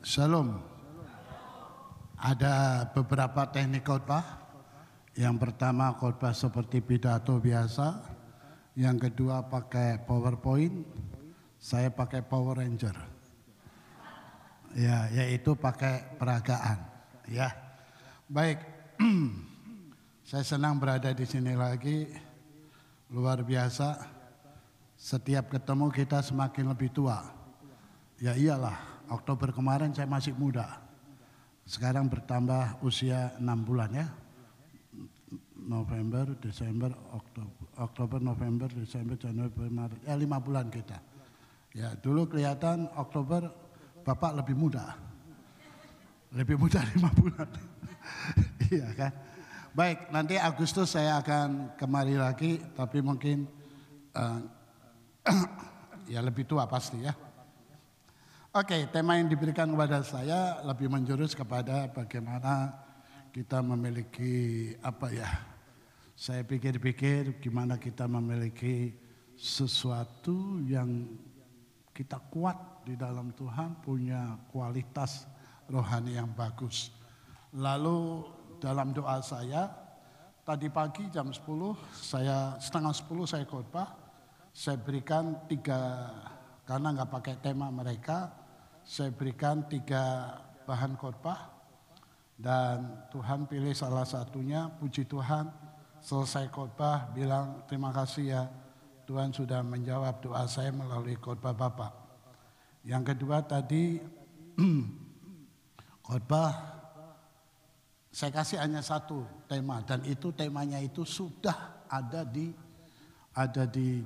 Shalom. Ada beberapa teknik khotbah. Yang pertama khotbah seperti pidato biasa. Yang kedua pakai PowerPoint. Saya pakai Power Ranger. Ya, yaitu pakai peragaan. Ya, baik. Saya senang berada di sini lagi. Luar biasa. Setiap ketemu kita semakin lebih tua. Ya iyalah. Oktober kemarin saya masih muda. Sekarang bertambah usia 6 bulan ya. November, Desember, Oktober, November, Desember, Januari, Maret. Ya 5 bulan kita. Ya dulu kelihatan Oktober Bapak lebih muda. Lebih muda 5 bulan. Iya kan. Baik, nanti Agustus saya akan kemari lagi. Tapi mungkin ya lebih tua pasti ya. Oke, tema yang diberikan kepada saya lebih menjurus kepada bagaimana kita memiliki saya pikir-pikir gimana kita memiliki sesuatu yang kita kuat di dalam Tuhan, punya kualitas rohani yang bagus. Lalu dalam doa saya, tadi pagi jam 10, setengah 10 saya khotbah, saya berikan 3, karena nggak pakai tema mereka, saya berikan 3 bahan khotbah dan Tuhan pilih salah satunya. Puji Tuhan, selesai khotbah bilang terima kasih ya Tuhan sudah menjawab doa saya melalui khotbah Bapak. Yang kedua tadi khotbah saya kasih hanya 1 tema dan itu temanya itu sudah ada di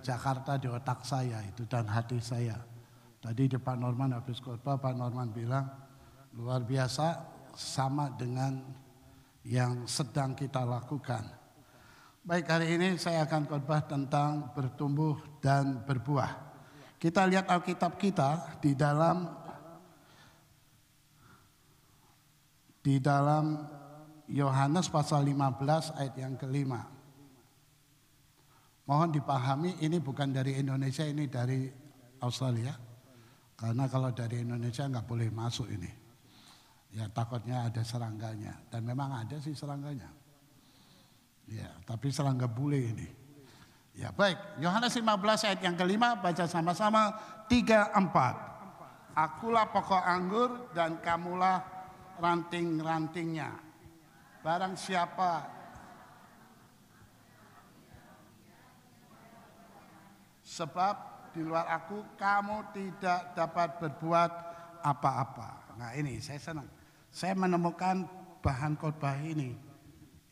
Jakarta, di otak saya itu dan hati saya. Tadi di Pak Norman habis khotbah, Pak Norman bilang luar biasa sama dengan yang sedang kita lakukan. Baik, hari ini saya akan khotbah tentang bertumbuh dan berbuah. Kita lihat Alkitab kita di dalam Yohanes pasal 15 ayat yang ke-5. Mohon dipahami ini bukan dari Indonesia, ini dari Australia. Karena kalau dari Indonesia nggak boleh masuk ini. Ya takutnya ada serangganya. Dan memang ada sih serangganya. Ya tapi serangga bule ini. Ya baik, Yohanes 15 ayat yang ke-5 baca sama-sama 3-4. Akulah pokok anggur dan kamulah ranting-rantingnya. Barang siapa sebab di luar aku kamu tidak dapat berbuat apa-apa. Nah ini saya senang. Saya menemukan bahan khotbah ini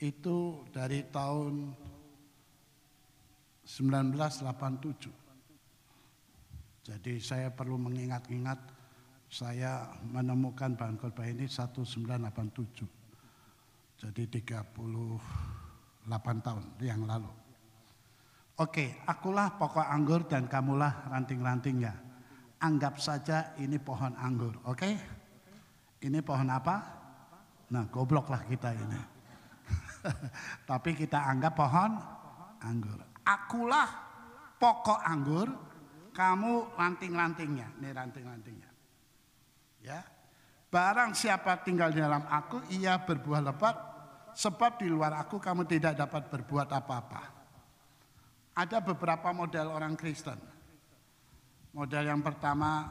itu dari tahun 1987. Jadi saya perlu mengingat-ingat saya menemukan bahan khotbah ini 1987. Jadi 38 tahun yang lalu. Oke, akulah pokok anggur dan kamulah ranting-rantingnya. Anggap saja ini pohon anggur, oke? Ini pohon apa? Nah, goblok lah kita ini. Tapi kita anggap pohon anggur. Akulah pokok anggur, kamu ranting-rantingnya. Ini ranting-rantingnya. Ya. Barang siapa tinggal di dalam aku, ia berbuah lebat. Sebab di luar aku kamu tidak dapat berbuat apa-apa. Ada beberapa model orang Kristen. Model yang pertama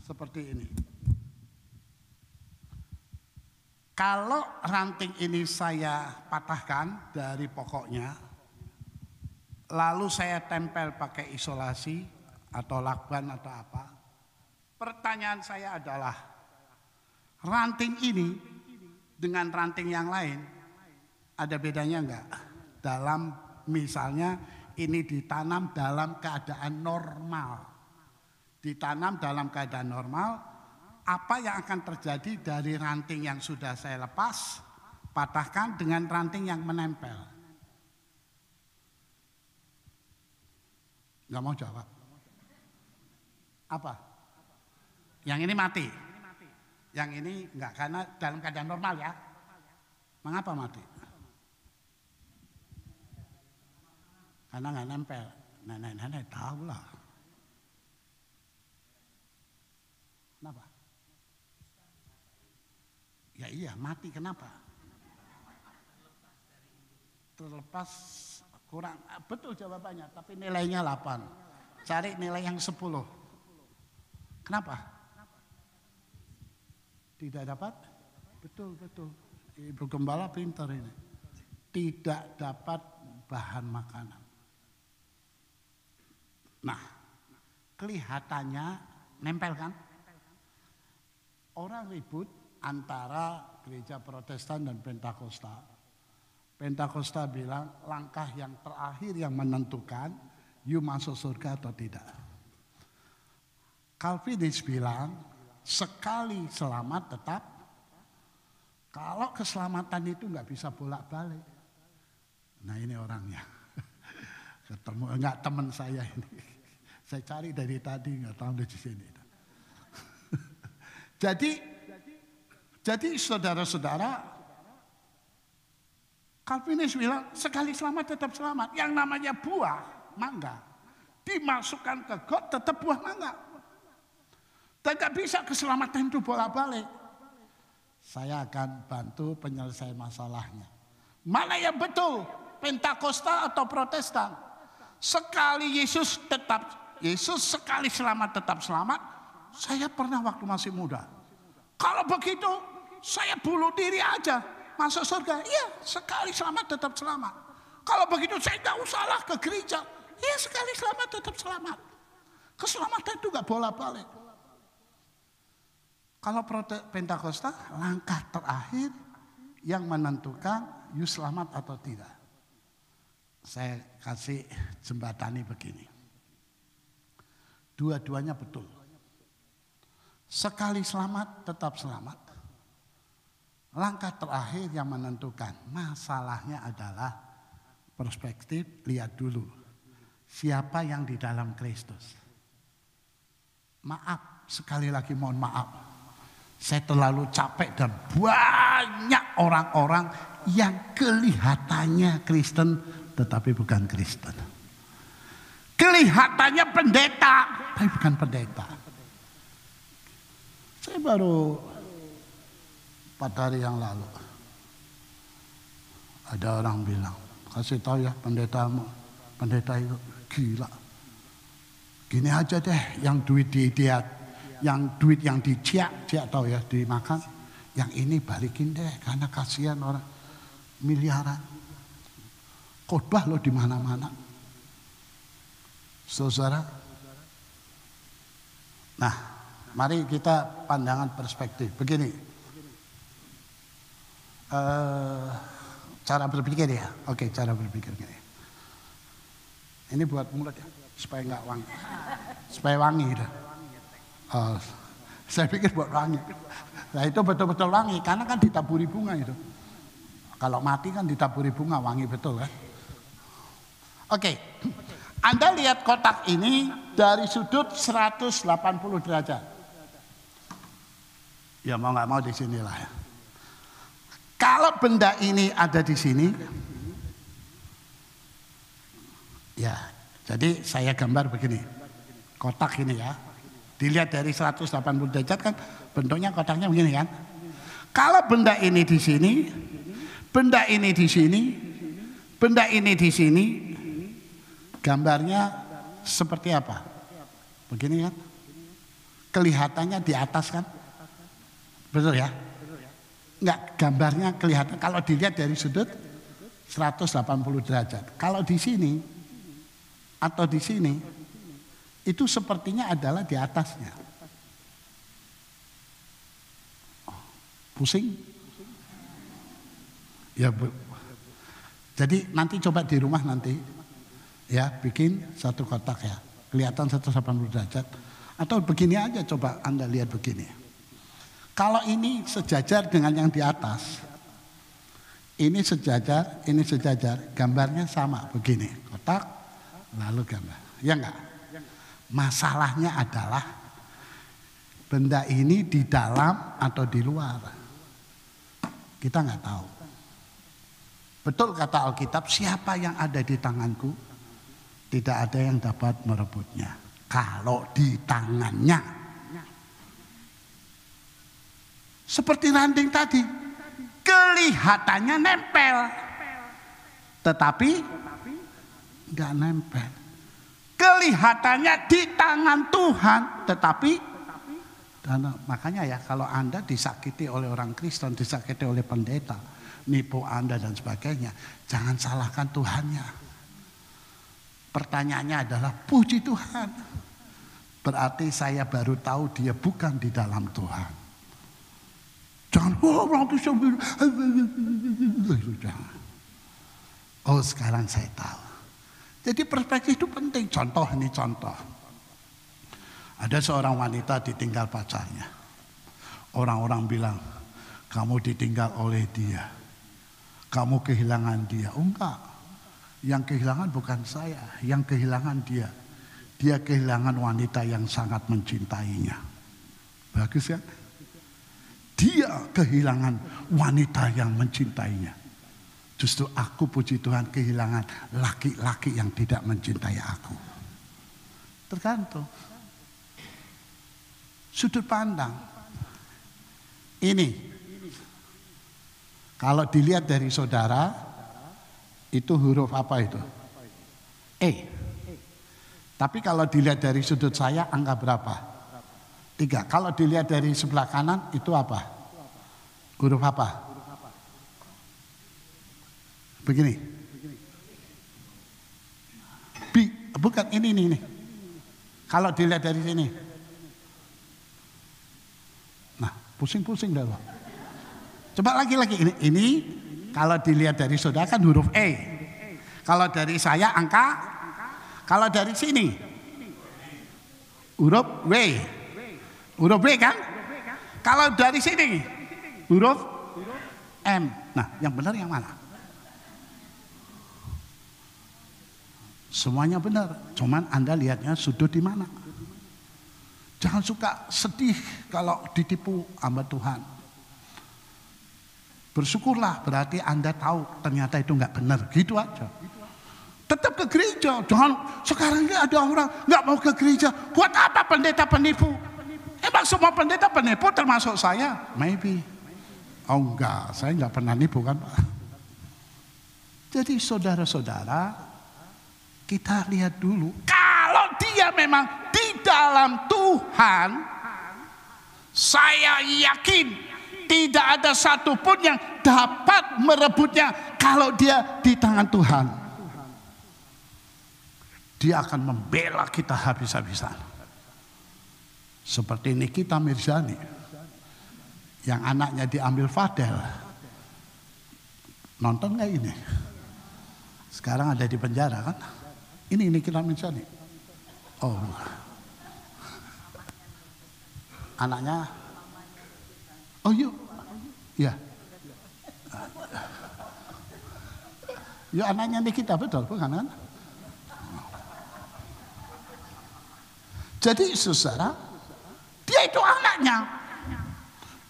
seperti ini. Kalau ranting ini saya patahkan dari pokoknya, lalu saya tempel pakai isolasi atau lakban atau apa, pertanyaan saya adalah, ranting ini dengan ranting yang lain ada bedanya enggak? Dalam misalnya ini ditanam dalam keadaan normal. Ditanam dalam keadaan normal, apa yang akan terjadi dari ranting yang sudah saya lepas, patahkan dengan ranting yang menempel? Gak mau jawab. Apa? Yang ini mati. Yang ini enggak, karena dalam keadaan normal ya. Mengapa mati? Karena nggak nempel. Nenek-nenek tahu lah. Kenapa? Ya iya, mati kenapa? Terlepas kurang, betul jawabannya, tapi nilainya 8. Cari nilai yang 10. Kenapa? Tidak dapat? Betul. Ibu Gembala pintar ini. Tidak dapat bahan makanan. Nah, kelihatannya nempel kan? Orang ribut antara gereja Protestan dan Pentakosta. Pentakosta bilang langkah yang terakhir yang menentukan you masuk surga atau tidak. Calvinis bilang sekali selamat tetap. Kalau keselamatan itu nggak bisa bolak-balik. Nah ini orangnya. Ketemu enggak teman saya ini. Saya cari dari tadi nggak tahu di sini. Jadi saudara-saudara, Calvinis bilang sekali selamat tetap selamat. Yang namanya buah mangga dimasukkan ke got tetap buah mangga. Dan gak bisa keselamatan itu bolak-balik. Saya akan bantu penyelesaian masalahnya. Mana yang betul? Pentakosta atau Protestan? Sekali Yesus sekali selamat tetap selamat. Saya pernah waktu masih muda. Kalau begitu saya bunuh diri aja masuk surga. Iya, sekali selamat tetap selamat. Kalau begitu saya gak usahlah ke gereja. Iya, sekali selamat tetap selamat. Keselamatan itu gak bolak-balik. Kalau Pentakosta, langkah terakhir yang menentukan you selamat atau tidak. Saya kasih jembatani begini. Dua-duanya betul. Sekali selamat tetap selamat. Langkah terakhir yang menentukan. Masalahnya adalah perspektif, lihat dulu. Siapa yang di dalam Kristus. Maaf, sekali lagi mohon maaf. Saya terlalu capek dan banyak orang-orang yang kelihatannya Kristen tetapi bukan Kristen. Kelihatannya pendeta tapi bukan pendeta. Saya baru 4 hari yang lalu ada orang bilang, kasih tahu ya pendeta itu gila. Gini aja deh, yang duit yang diciak tahu ya dimakan, yang ini balikin deh karena kasihan orang miliaran. Khotbah loh di mana-mana. Saudara. Nah, mari kita pandangan perspektif. Begini. Cara berpikir ya. Oke, cara berpikir gini. Ini buat mulut ya, supaya nggak wangi. Supaya wangi gitu. Saya pikir buat wangi. Nah itu betul-betul wangi karena kan ditaburi bunga itu. Kalau mati kan ditaburi bunga, wangi betul kan. Oke. Anda lihat kotak ini dari sudut 180 derajat. Ya mau nggak mau di sinilah ya. Kalau benda ini ada di sini, ya jadi saya gambar begini. Kotak ini ya. Dilihat dari 180 derajat kan bentuknya kotaknya begini kan. Kalau benda ini di sini, benda ini di sini, benda ini di sini, gambarnya seperti apa? Begini kan? Kelihatannya di atas kan? Betul ya? Enggak, gambarnya kelihatan kalau dilihat dari sudut 180 derajat. Kalau di sini atau di sini itu sepertinya adalah di atasnya. Pusing? Ya, Bu. Jadi nanti coba di rumah nanti ya bikin satu kotak ya. Kelihatan 180 derajat. Atau begini aja coba Anda lihat begini. Kalau ini sejajar dengan yang di atas. Ini sejajar, gambarnya sama begini. Kotak lalu gambar. Ya enggak? Masalahnya adalah benda ini di dalam atau di luar. Kita nggak tahu. Betul kata Alkitab, siapa yang ada di tanganku, tidak ada yang dapat merebutnya. Kalau di tangannya. Seperti ranting tadi, kelihatannya nempel, tetapi nggak nempel. Kelihatannya di tangan Tuhan, tetapi makanya ya kalau Anda disakiti oleh orang Kristen, disakiti oleh pendeta, nipu Anda dan sebagainya, jangan salahkan Tuhannya. Pertanyaannya adalah puji Tuhan. Berarti saya baru tahu dia bukan di dalam Tuhan. Jangan, oh sekarang saya tahu. Jadi perspektif itu penting. Contoh ini contoh. Ada seorang wanita ditinggal pacarnya. Orang-orang bilang, kamu ditinggal oleh dia. Kamu kehilangan dia. Oh enggak. Yang kehilangan bukan saya. Yang kehilangan dia. Dia kehilangan wanita yang sangat mencintainya. Bagus ya? Dia kehilangan wanita yang mencintainya. Justru aku puji Tuhan kehilangan laki-laki yang tidak mencintai aku. Tergantung sudut pandang. Ini kalau dilihat dari saudara, itu huruf apa itu? E. Tapi kalau dilihat dari sudut saya, angka berapa? 3. Kalau dilihat dari sebelah kanan, itu apa? Huruf apa? Begini. Bukan ini. Kalau dilihat dari sini. Nah, pusing-pusing dah loh. Coba lagi ini kalau dilihat dari saudara kan huruf E. Kalau dari saya angka, kalau dari sini huruf W. Huruf W kan? Kalau dari sini huruf M. Nah, yang benar yang mana? Semuanya benar, cuman Anda lihatnya sudut di mana. Jangan suka sedih kalau ditipu hamba Tuhan. Bersyukurlah, berarti Anda tahu ternyata itu nggak benar, gitu aja. Tetap ke gereja, jangan sekarang ini ada orang nggak mau ke gereja. Buat apa pendeta penipu? Emang semua pendeta penipu termasuk saya? Maybe. Oh enggak, saya nggak pernah nipu kan Pak. Jadi saudara-saudara, kita lihat dulu, kalau dia memang di dalam Tuhan, saya yakin tidak ada satupun yang dapat merebutnya kalau dia di tangan Tuhan. Dia akan membela kita habis-habisan. Seperti Nikita Mirzani, yang anaknya diambil Fadel. Nonton nggak ini? Sekarang ada di penjara kan? Ini Nikita Mirzani. Oh, anaknya. Oh yuk, ya. Ya anaknya Nikita betul, bukan kan? Jadi saudara, dia itu anaknya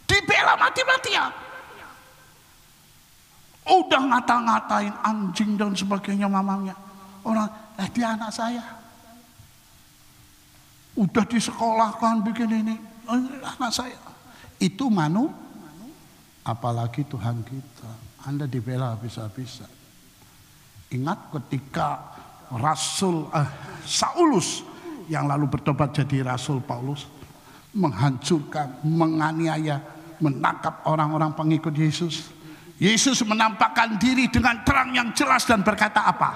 dibela mati-matian. Udah ngata-ngatain anjing dan sebagainya mamanya. Orang, dia anak saya. Udah disekolahkan bikin ini, anak saya. Itu apalagi Tuhan kita. Anda dibela habis-habisan. Ingat ketika Rasul Saulus yang lalu bertobat jadi Rasul Paulus, menghancurkan, menganiaya, menangkap orang-orang pengikut Yesus. Yesus menampakkan diri dengan terang yang jelas dan berkata apa?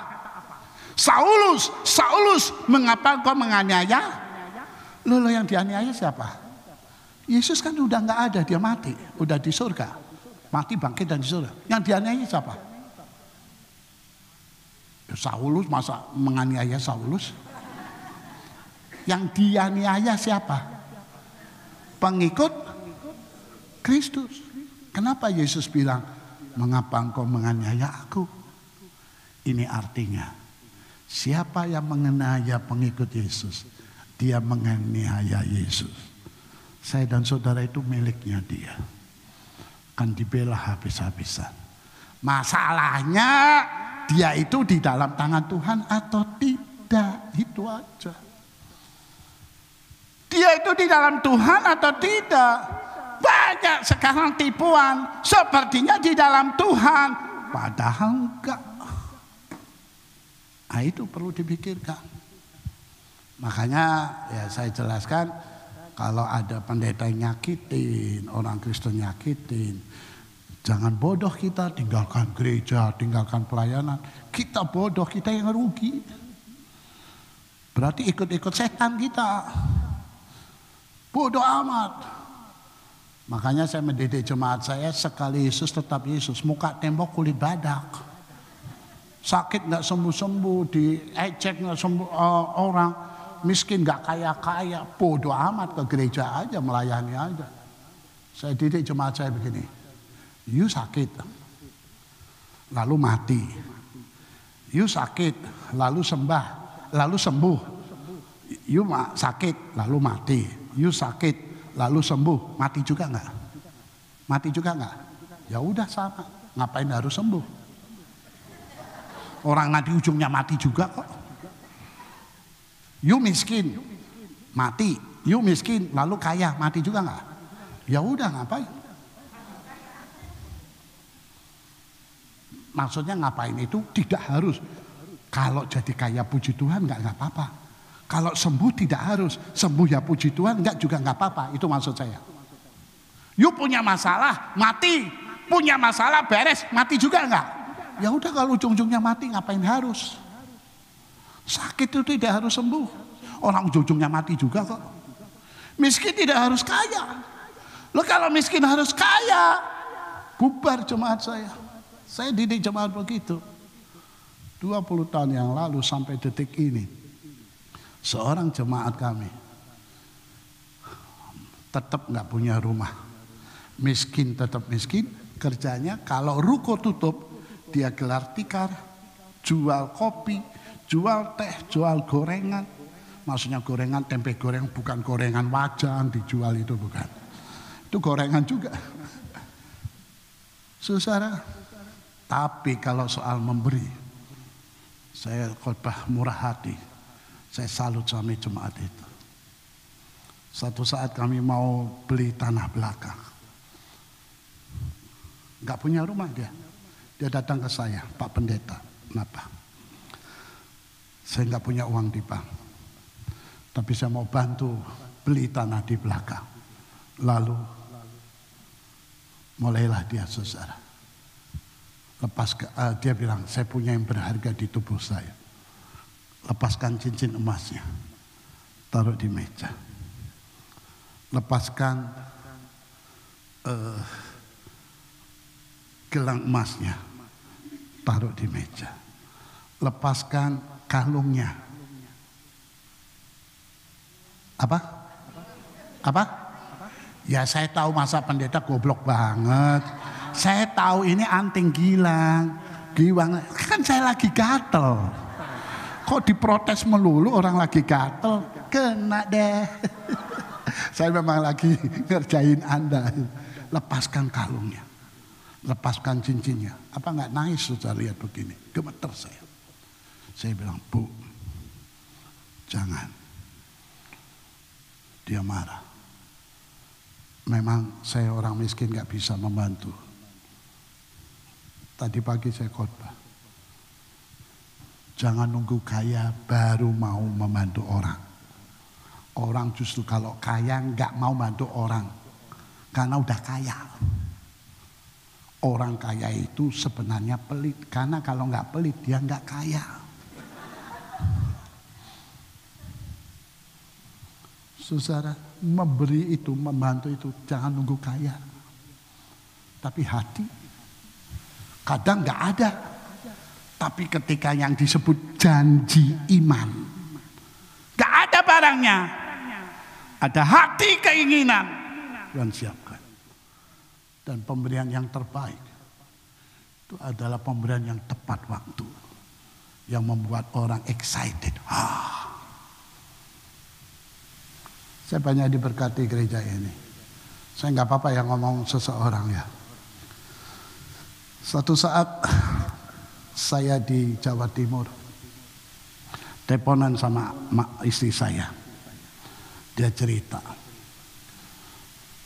Saulus, Saulus, mengapa kau menganiaya? Loh, yang dianiaya siapa? Yesus kan udah nggak ada, dia mati, udah di surga, mati bangkit dan di surga. Yang dianiaya siapa? Saulus, masa menganiaya Saulus? Yang dianiaya siapa? Pengikut Kristus. Kenapa Yesus bilang, mengapa engkau menganiaya aku? Ini artinya, siapa yang menganiaya pengikut Yesus, dia menganiaya Yesus. Saya dan saudara itu miliknya dia. Akan dibela habis-habisan. Masalahnya, dia itu di dalam tangan Tuhan atau tidak. Itu aja. Dia itu di dalam Tuhan atau tidak. Banyak banyak sekarang tipuan, sepertinya di dalam Tuhan, padahal enggak. Nah, itu perlu dipikirkan. Makanya ya saya jelaskan, kalau ada pendeta yang nyakitin, orang Kristen nyakitin, jangan bodoh kita, tinggalkan gereja, tinggalkan pelayanan. Kita bodoh, kita yang rugi. Berarti ikut-ikut setan kita. Bodoh amat. Makanya saya mendidik jemaat saya, sekali Yesus tetap Yesus. Muka tembok kulit badak. Sakit gak sembuh-sembuh, diecek gak sembuh orang. Miskin gak kaya-kaya. Bodoh amat, ke gereja aja, melayani aja. Saya didik jemaat saya begini. You sakit, lalu mati. You sakit, lalu sembuh. You sakit, lalu mati. You sakit, lalu sembuh. Mati juga enggak? Mati juga enggak? Ya udah sama. Ngapain harus sembuh? Orang nanti ujungnya mati juga kok. You miskin, mati. You miskin, lalu kaya, mati juga enggak? Ya udah ngapain? Maksudnya ngapain itu tidak harus. Kalau jadi kaya puji Tuhan enggak apa-apa. Kalau sembuh tidak harus. Sembuh ya puji Tuhan enggak juga enggak apa-apa. Itu maksud saya. You punya masalah mati, punya masalah beres mati juga enggak? Ya udah kalau ujung-ujungnya mati ngapain harus? Sakit itu tidak harus sembuh. Orang ujung-ujungnya mati juga kok. Miskin tidak harus kaya. Loh kalau miskin harus kaya, bubar jemaat saya. Saya didik jemaat begitu. 20 tahun yang lalu sampai detik ini. Seorang jemaat kami tetap nggak punya rumah. Miskin tetap miskin. Kerjanya kalau ruko tutup, dia gelar tikar, jual kopi, jual teh, jual gorengan. Maksudnya gorengan, tempe goreng, bukan gorengan wajan dijual itu bukan. Itu gorengan juga. Saudara, tapi kalau soal memberi, saya khotbah murah hati. Saya salut sama jemaat itu. Satu saat kami mau beli tanah belakang. Gak punya rumah dia. Dia datang ke saya, Pak Pendeta. Kenapa? Saya gak punya uang di bank. Tapi saya mau bantu beli tanah di belakang. Lalu mulailah dia saudara. Dia bilang, saya punya yang berharga di tubuh saya. Lepaskan cincin emasnya, taruh di meja. Lepaskan gelang emasnya, taruh di meja. Lepaskan kalungnya. Apa? Ya saya tahu masa pendeta goblok banget. Saya tahu ini anting gilang. Kan saya lagi gatel. Kok diprotes melulu orang lagi gatel? Kena deh. Saya memang lagi ngerjain Anda. Lepaskan kalungnya. Lepaskan cincinnya. Apa nggak nangis saudara lihat begini? Gemeter saya. Saya bilang, Bu, jangan. Dia marah. Memang saya orang miskin nggak bisa membantu. Tadi pagi saya khotbah. Jangan nunggu kaya baru mau membantu orang. Orang justru kalau kaya nggak mau bantu orang karena udah kaya. Orang kaya itu sebenarnya pelit karena kalau nggak pelit dia nggak kaya. Saudara, memberi itu, membantu itu jangan nunggu kaya. Tapi hati kadang nggak ada. Tapi ketika yang disebut janji iman, gak ada barangnya, ada hati keinginan yang siapkan. Dan pemberian yang terbaik itu adalah pemberian yang tepat waktu, yang membuat orang excited. Saya banyak diberkati gereja ini. Saya gak apa-apa yang ngomong seseorang ya. Suatu saat saya di Jawa Timur, teleponan sama istri saya. Dia cerita,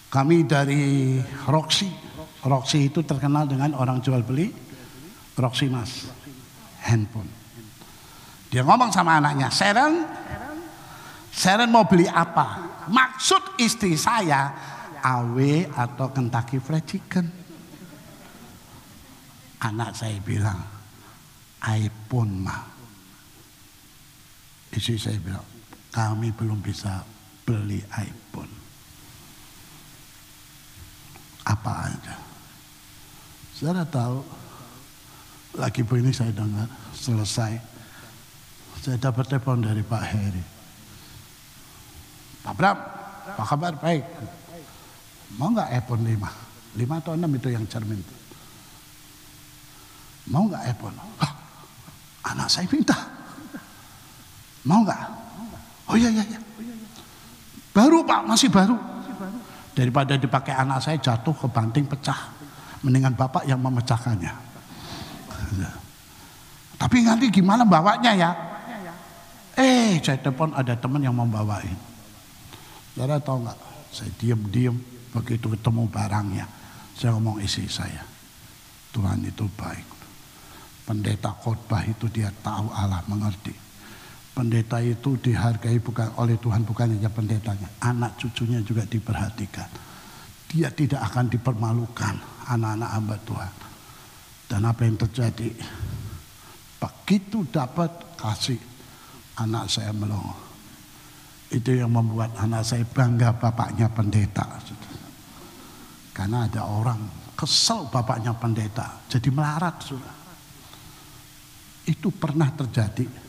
Kami dari Roxy. Roxy itu terkenal dengan orang jual beli Roxy Mas, handphone. Dia ngomong sama anaknya, Sharon mau beli apa? Maksud istri saya AW atau Kentucky Fried Chicken. Anak saya bilang iPhone mah. Istri saya bilang kami belum bisa beli iPhone. Apa aja. Saudara tahu, lagi begini saya dengar selesai, saya dapat telepon dari Pak Heri. Pak Bram, apa kabar? Baik. Mau nggak iPhone 5? 5 atau 6 itu yang cermin. Mau nggak iPhone? Hah, anak saya minta. Mau nggak? Oh iya. Baru Pak, masih baru. Daripada dipakai anak saya jatuh ke banting pecah. Mendingan Bapak yang memecahkannya. Tapi nanti gimana bawanya ya? Saya telepon ada teman yang mau bawain. Saudara tahu nggak? Saya diam begitu ketemu barangnya. Saya ngomong istri saya, Tuhan itu baik. Pendeta khotbah itu dia tahu Allah, mengerti. Pendeta itu dihargai bukan oleh Tuhan, bukan hanya pendetanya, anak cucunya juga diperhatikan. Dia tidak akan dipermalukan, anak-anak hamba Tuhan. Dan apa yang terjadi? Begitu dapat kasih, anak saya melongo. Itu yang membuat anak saya bangga bapaknya pendeta. Karena ada orang kesel bapaknya pendeta, jadi melarat. Itu pernah terjadi.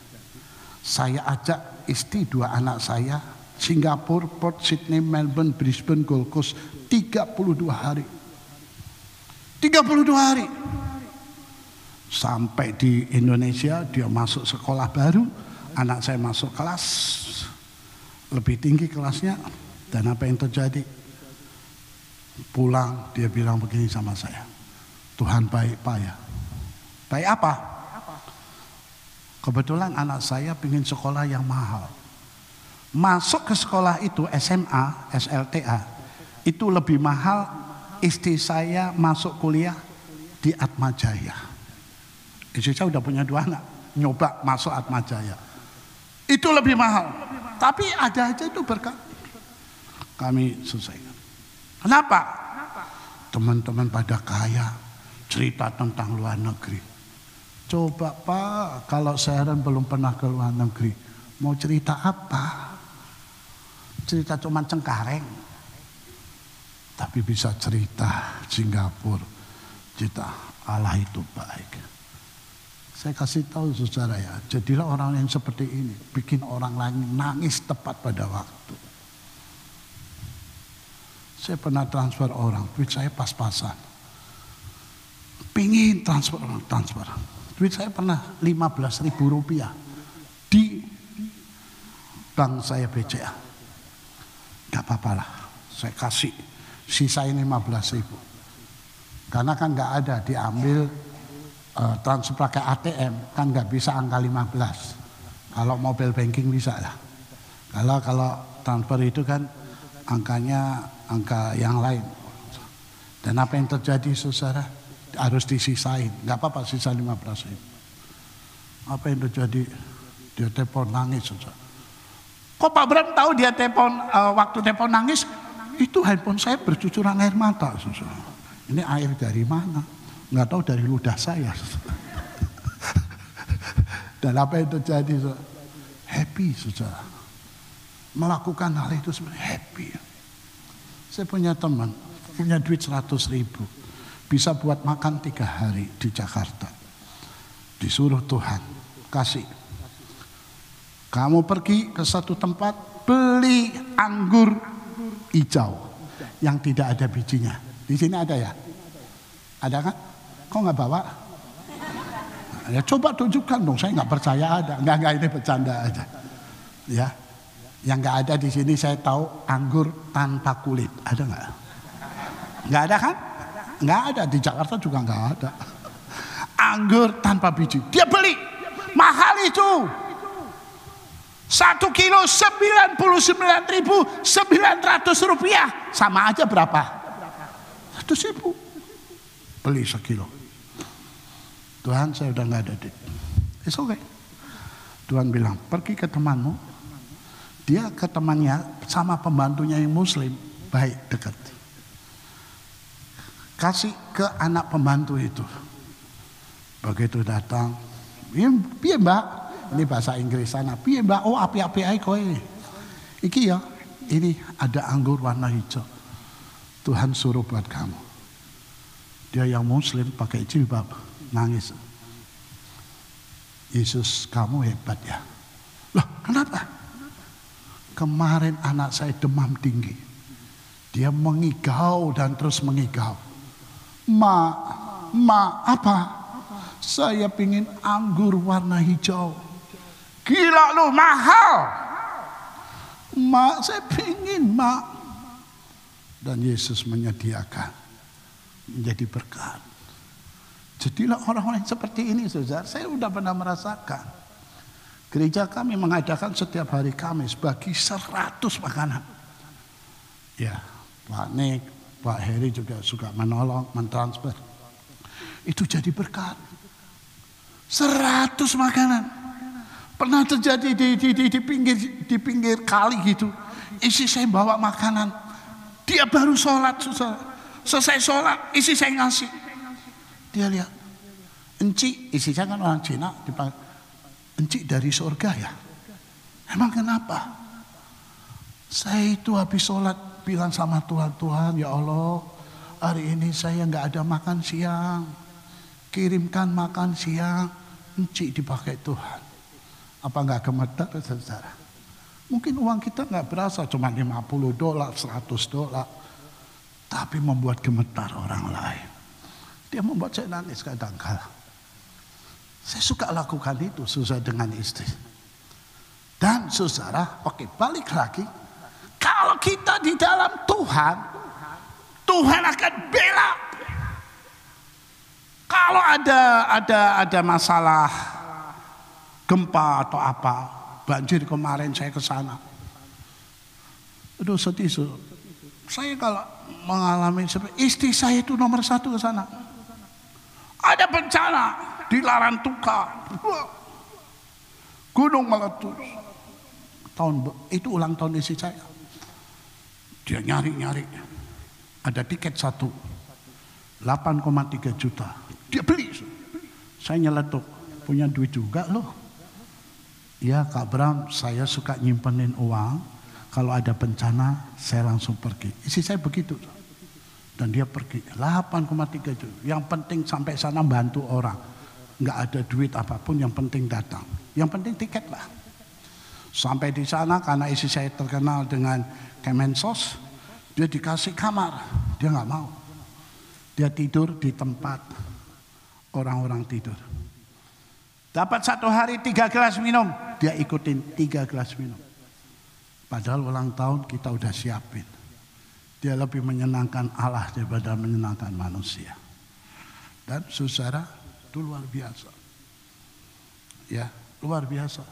Saya ajak istri 2 anak saya, Singapura, Port Sydney, Melbourne, Brisbane, Gold Coast, 32 hari. 32 hari. Sampai di Indonesia dia masuk sekolah baru, anak saya masuk kelas lebih tinggi kelasnya, dan apa yang terjadi? Pulang dia bilang begini sama saya, Tuhan baik Pak ya. Baik apa? Kebetulan anak saya ingin sekolah yang mahal. Masuk ke sekolah itu SMA, SLTA, itu lebih mahal istri saya masuk kuliah di Atmajaya. Istri saya udah punya 2 anak, nyoba masuk Atmajaya. Itu lebih mahal. Tapi ada aja itu berkat. Kami selesaikan. Kenapa? Teman-teman pada kaya, cerita tentang luar negeri. Coba Pak, kalau Sharon belum pernah ke luar negeri, mau cerita apa? Cerita cuma Cengkareng. Tapi bisa cerita Singapura, cerita Allah itu baik. Saya kasih tahu saudara ya, jadilah orang yang seperti ini, bikin orang lain nangis tepat pada waktu. Saya pernah transfer orang, duit saya pas-pasan. Pingin transfer orang, transfer. Duit saya pernah 15.000 rupiah di bank saya BCA. Gak apa-apa lah, saya kasih sisain 15.000. Karena kan gak ada, diambil transfer pakai ATM, kan gak bisa angka 15. Kalau mobile banking bisa lah. Kalau transfer itu kan angkanya angka yang lain. Dan apa yang terjadi saudara? Harus disisain, nggak apa-apa sisa 15.000. Apa yang terjadi? Dia telepon nangis saudara. Kok Pak Bram tahu dia telepon waktu telepon nangis? Itu handphone saya bercucuran air mata saudara. Ini air dari mana? Nggak tahu, dari ludah saya saudara. Dan apa yang terjadi saudara? Happy saudara. Melakukan hal itu sebenarnya happy. Saya punya teman, punya duit 100.000. Bisa buat makan 3 hari di Jakarta. Disuruh Tuhan, kasih. Kamu pergi ke satu tempat, beli anggur hijau yang tidak ada bijinya. Di sini ada ya? Ada kan? Kok nggak bawa? Ya coba tunjukkan dong, saya nggak percaya ada. Nggak, ini bercanda aja. Ya, yang nggak ada di sini saya tahu anggur tanpa kulit. Ada nggak? Nggak ada kan? Nggak ada, di Jakarta juga nggak ada. Anggur tanpa biji, dia beli, mahal itu. 1 kilo 99.900 rupiah. Sama aja berapa? 100.000. Beli sekilo. Tuhan, saya udah nggak ada duit. It's okay. Tuhan bilang, pergi ke temanmu. Dia ke temannya sama pembantunya yang muslim. Baik, dekat. Kasih ke anak pembantu itu. Begitu datang, piye mbak? Ini bahasa Inggris sana. Piye mbak? Oh api-api ae kowe. Iki ya, ini ada anggur warna hijau. Tuhan suruh buat kamu. Dia yang muslim pakai jilbab, nangis. Yesus, kamu hebat ya. Loh, kenapa? Kemarin anak saya demam tinggi. Dia mengigau dan terus mengigau. Ma, apa? Saya pingin anggur warna hijau. Gila lu, mahal. Ma, saya pingin, ma. Dan Yesus menyediakan. Menjadi berkat. Jadilah orang-orang seperti ini, saudara. Saya sudah pernah merasakan. Gereja kami mengadakan setiap hari Kamis bagi 100 makanan. Ya, Pak Nik, Pak Heri juga suka menolong, mentransfer. Itu jadi berkat. 100 makanan. Pernah terjadi di pinggir kali gitu. Isi saya bawa makanan. Dia baru sholat, saudara. Selesai sholat, isi saya ngasih. Dia lihat, encik, isi saya kan orang Cina, encik dari surga ya. Emang kenapa? Saya itu habis sholat bilang sama Tuhan, Tuhan ya Allah, hari ini saya nggak ada makan siang, kirimkan makan siang, encik dipakai Tuhan. Apa nggak gemetar, saudara? Mungkin uang kita nggak berasa, cuma $50, $100, tapi membuat gemetar orang lain. Dia membuat saya nangis kadang-kala. Saya suka lakukan itu susah dengan istri. Dan saudara, oke, balik lagi. Kalau kita di dalam Tuhan, Tuhan akan bela. Kalau ada masalah gempa atau apa, banjir kemarin saya ke sana. Aduh sedih. Saya kalau mengalami seperti istri saya itu nomor 1 ke sana. Ada bencana di Larantuka, gunung meletus. Itu ulang tahun istri saya. Dia nyari, ada tiket 8,3 juta. Dia beli. Saya nyeletuk, punya duit juga loh. Ya Kak Bram, saya suka nyimpenin uang. Kalau ada bencana, saya langsung pergi. Istri saya begitu. Dan dia pergi 8,3 juta. Yang penting sampai sana bantu orang. Nggak ada duit apapun, yang penting datang. Yang penting tiket lah. Sampai di sana karena istri saya terkenal dengan Kemensos, dia dikasih kamar. Dia nggak mau. Dia tidur di tempat orang-orang tidur. Dapat 1 hari 3 gelas minum, dia ikutin 3 gelas minum. Padahal ulang tahun kita udah siapin. Dia lebih menyenangkan Allah daripada menyenangkan manusia. Dan saudara, itu luar biasa. Ya, luar biasa.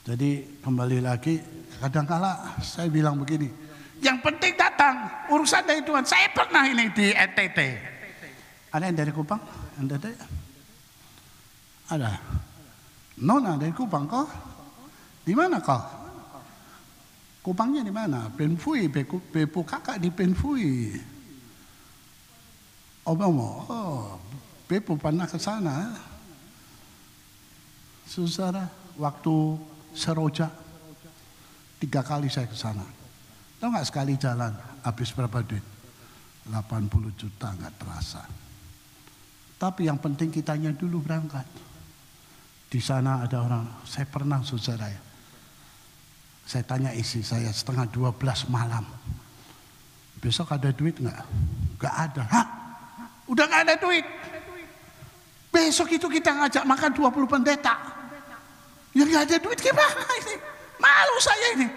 Jadi kembali lagi, kadang-kala saya bilang begini, yang penting datang, urusan dari Tuhan. Saya pernah ini di NTT. Ada yang dari Kupang? NTT? Ada. Nona dari Kupang kok? Di mana kok? Kupangnya di mana? Penfui, Bepu kakak di Penfui. Oh, Bepu pernah ke sana. Saudara, waktu Seroja 3 kali saya ke sana. Tahu nggak sekali jalan habis berapa duit? 80 juta nggak terasa. Tapi yang penting kitanya dulu berangkat. Di sana ada orang, saya pernah saudara ya. Saya tanya istri saya 11:30 malam. Besok ada duit nggak? Nggak ada. Hah? Udah nggak ada duit. Besok itu kita ngajak makan 20 pendeta. Yang nggak ada duit gimana ini? Malu saya ini.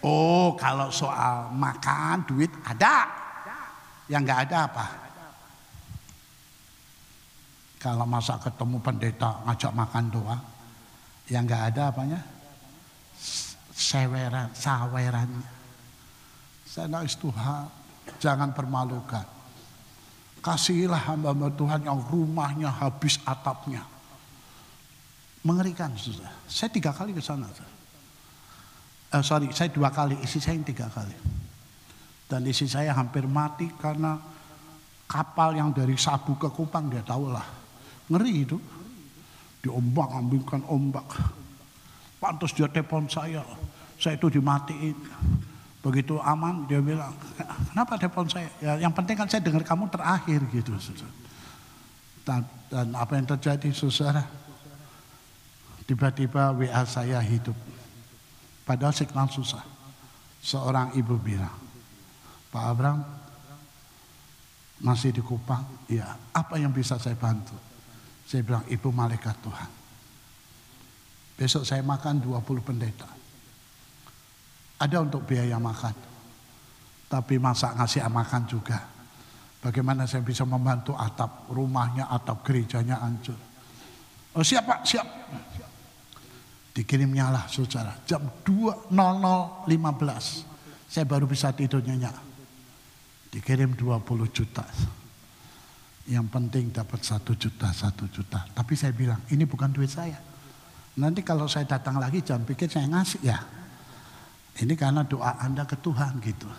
Oh, kalau soal makan duit ada. Yang nggak ada apa? Kalau masa ketemu pendeta ngajak makan doang, yang nggak ada apanya? sawerannya. Saya nangis, Tuhan, jangan permalukan. Kasihilah hamba-hamba Tuhan yang rumahnya habis atapnya. Mengerikan, saudara. Saya 3 kali ke sana. Saya 2 kali, istri saya yang 3 kali. Dan istri saya hampir mati karena kapal yang dari Sabu ke Kupang, dia tahu lah. Ngeri itu. Diombang-ambingkan ombak. Pantas dia telepon saya itu dimatiin. Begitu aman dia bilang, kenapa telepon saya? Ya, yang penting kan saya dengar kamu terakhir gitu. Dan apa yang terjadi, saudara? Tiba-tiba WA saya hidup. Padahal signal susah. Seorang ibu bilang, Pak Abraham masih di Kupang? Ya, apa yang bisa saya bantu? Saya bilang, ibu malaikat Tuhan. Besok saya makan 20 pendeta. Ada untuk biaya makan. Tapi masa ngasih makan juga. Bagaimana saya bisa membantu atap rumahnya, atap gerejanya hancur. Oh siap Pak, siap. Dikirimnya lah saudara. Jam 2:00:15. Saya baru bisa tidur nyenyak. Dikirim 20 juta. Yang penting dapat 1 juta. Tapi saya bilang, ini bukan duit saya. Nanti kalau saya datang lagi jangan pikir saya ngasih ya. Ini karena doa Anda ke Tuhan gitu.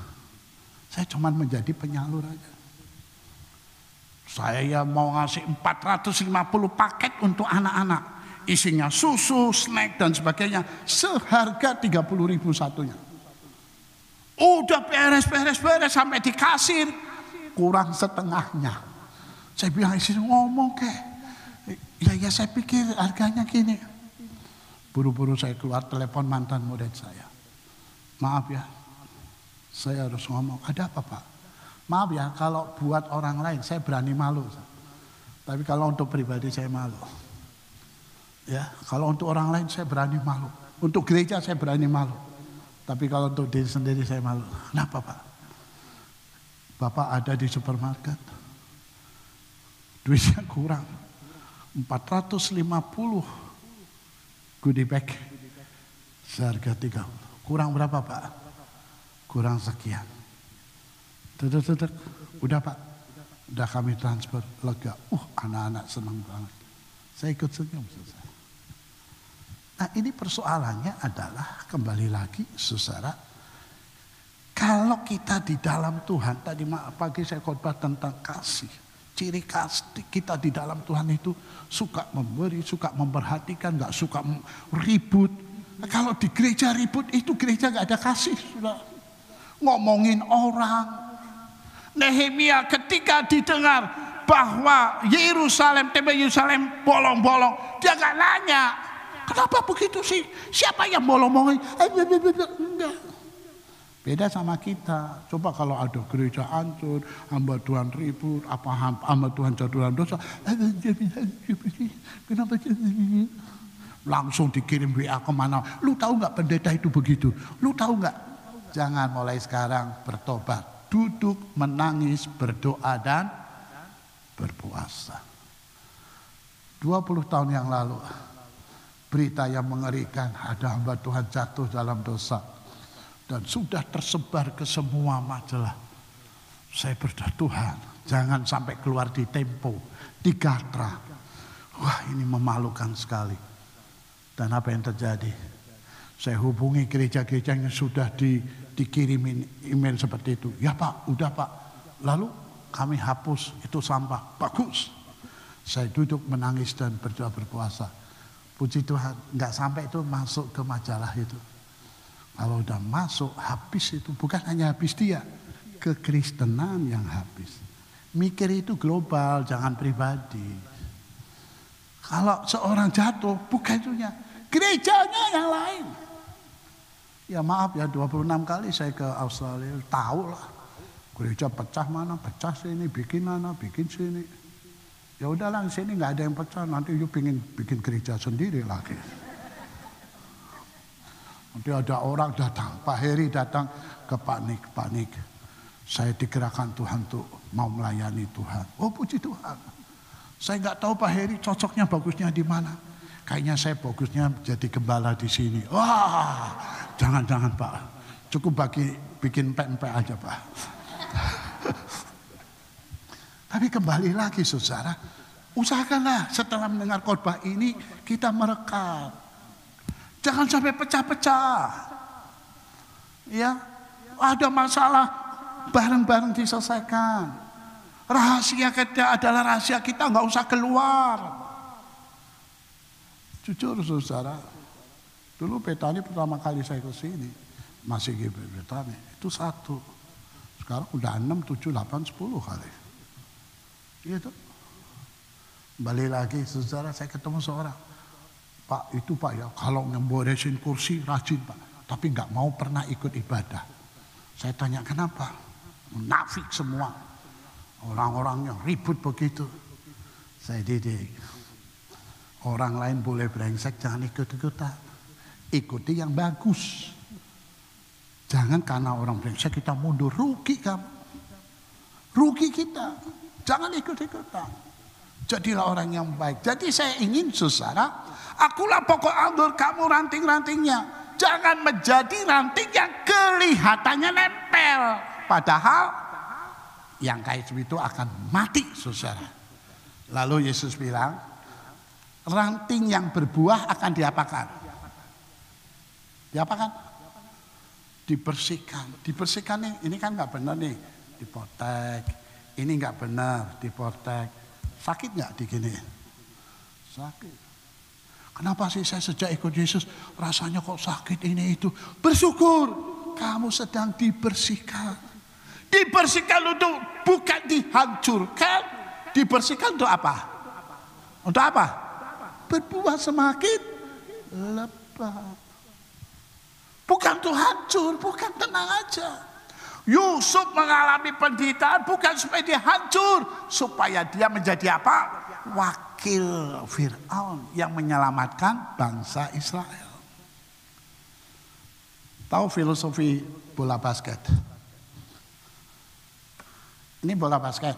Saya cuma menjadi penyalur aja. Saya mau ngasih 450 paket untuk anak-anak. Isinya susu, snack dan sebagainya. Seharga 30.000 satunya. Udah beres sampai di kasir. Kurang setengahnya. Saya bilang istri ngomong kayak. Ya saya pikir harganya gini. Buru-buru saya keluar telepon mantan murid saya. Maaf ya, saya harus ngomong, ada apa Pak? Maaf ya, kalau buat orang lain saya berani malu. Tapi kalau untuk pribadi saya malu. Ya, kalau untuk orang lain saya berani malu. Untuk gereja saya berani malu. Tapi kalau untuk diri sendiri saya malu. Kenapa Pak? Bapak ada di supermarket. Duitnya kurang. 450 goodie bag. Seharga 30. Kurang berapa Pak? Kurang sekian. Tutup. Udah Pak. Udah kami transfer, lega. Anak-anak senang banget. Saya ikut senyum. Nah ini persoalannya adalah kembali lagi saudara. Kalau kita di dalam Tuhan, tadi pagi saya khotbah tentang kasih. Ciri khas kita di dalam Tuhan itu suka memberi, suka memperhatikan, gak suka ribut. Kalau di gereja ribut itu gereja gak ada kasih. Sudah ngomongin orang. Nehemia ketika didengar bahwa Tempe Yerusalem bolong-bolong, dia gak nanya, kenapa begitu sih? Siapa yang bolong-bolong? Enggak. Beda sama kita. Coba kalau ada gereja hancur, hamba Tuhan ribut, hamba Tuhan jatuh dosa. Kenapa langsung dikirim WA kemana? Lu tahu nggak pendeta itu begitu? Lu tahu nggak? Jangan mulai sekarang bertobat, duduk, menangis, berdoa dan berpuasa. 20 tahun yang lalu, berita yang mengerikan ada hamba Tuhan jatuh dalam dosa dan sudah tersebar ke semua majalah. Saya berdoa, Tuhan, jangan sampai keluar di Tempo, di Gatra. Wah, ini memalukan sekali. Dan apa yang terjadi? Saya hubungi gereja-gereja yang sudah dikirimin email seperti itu. Ya Pak, udah Pak. Lalu kami hapus itu sampah. Bagus. Saya duduk menangis dan berdoa berpuasa. Puji Tuhan, nggak sampai itu masuk ke majalah itu. Kalau udah masuk, habis itu. Bukan hanya habis dia, kekristenan yang habis. Mikir itu global, jangan pribadi. Kalau seorang jatuh, bukan itunya. Gerejanya yang lain. Ya maaf ya, 26 kali saya ke Australia, tahu lah. Gereja pecah mana, pecah sini, bikin mana, bikin sini. Ya udahlah, sini nggak ada yang pecah, nanti you pengen bikin gereja sendiri lagi. Nanti ada orang datang, Pak Heri datang ke panik. Saya digerakkan Tuhan untuk mau melayani Tuhan. Oh puji Tuhan. Saya nggak tahu Pak Heri cocoknya bagusnya di mana. kayaknya saya bagusnya jadi gembala di sini. Wah, jangan Pak, cukup bikin pempek aja Pak. Tapi kembali lagi saudara, usahakanlah setelah mendengar khotbah ini kita merekam. Jangan sampai pecah-pecah. Ya, ada masalah bareng-bareng diselesaikan. Rahasia kita adalah rahasia kita, nggak usah keluar. Jujur saudara, dulu Petani pertama kali saya ke sini masih GP Petani itu 1. Sekarang udah 6, 7, 8, 10 kali. Gitu. Balik lagi saudara, saya ketemu seorang, Pak itu Pak ya, kalau ngeberesin kursi rajin Pak, tapi nggak mau pernah ikut ibadah. Saya tanya kenapa? Munafik semua, orang-orangnya ribut begitu. Saya didik, orang lain boleh brengsek, jangan ikut-ikutan. Ikuti yang bagus. Jangan karena orang brengsek kita mundur, rugi kamu. Rugi kita. Jangan ikut-ikutan. Jadilah orang yang baik. Jadi saya ingin saudara, akulah pokok anggur, kamu ranting-rantingnya. Jangan menjadi ranting yang kelihatannya nempel. Padahal yang kayak itu akan mati saudara. Lalu Yesus bilang, ranting yang berbuah akan diapakan? Diapakan? Dibersihkan. Dibersihkan ini kan nggak benar nih, dipotek. Ini nggak benar, dipotek. Sakit nggak digini? Sakit. Kenapa sih saya sejak ikut Yesus rasanya kok sakit ini itu? Bersyukur, kamu sedang dibersihkan. Dibersihkan untuk bukan dihancurkan. Dibersihkan untuk apa? Untuk apa? Berbuah semakin lebat. Bukan untuk hancur, bukan, tenang aja. Yusuf mengalami penderitaan bukan supaya dia hancur, supaya dia menjadi apa? Wakil Fir'aun yang menyelamatkan bangsa Israel. Tahu filosofi bola basket? Ini bola basket.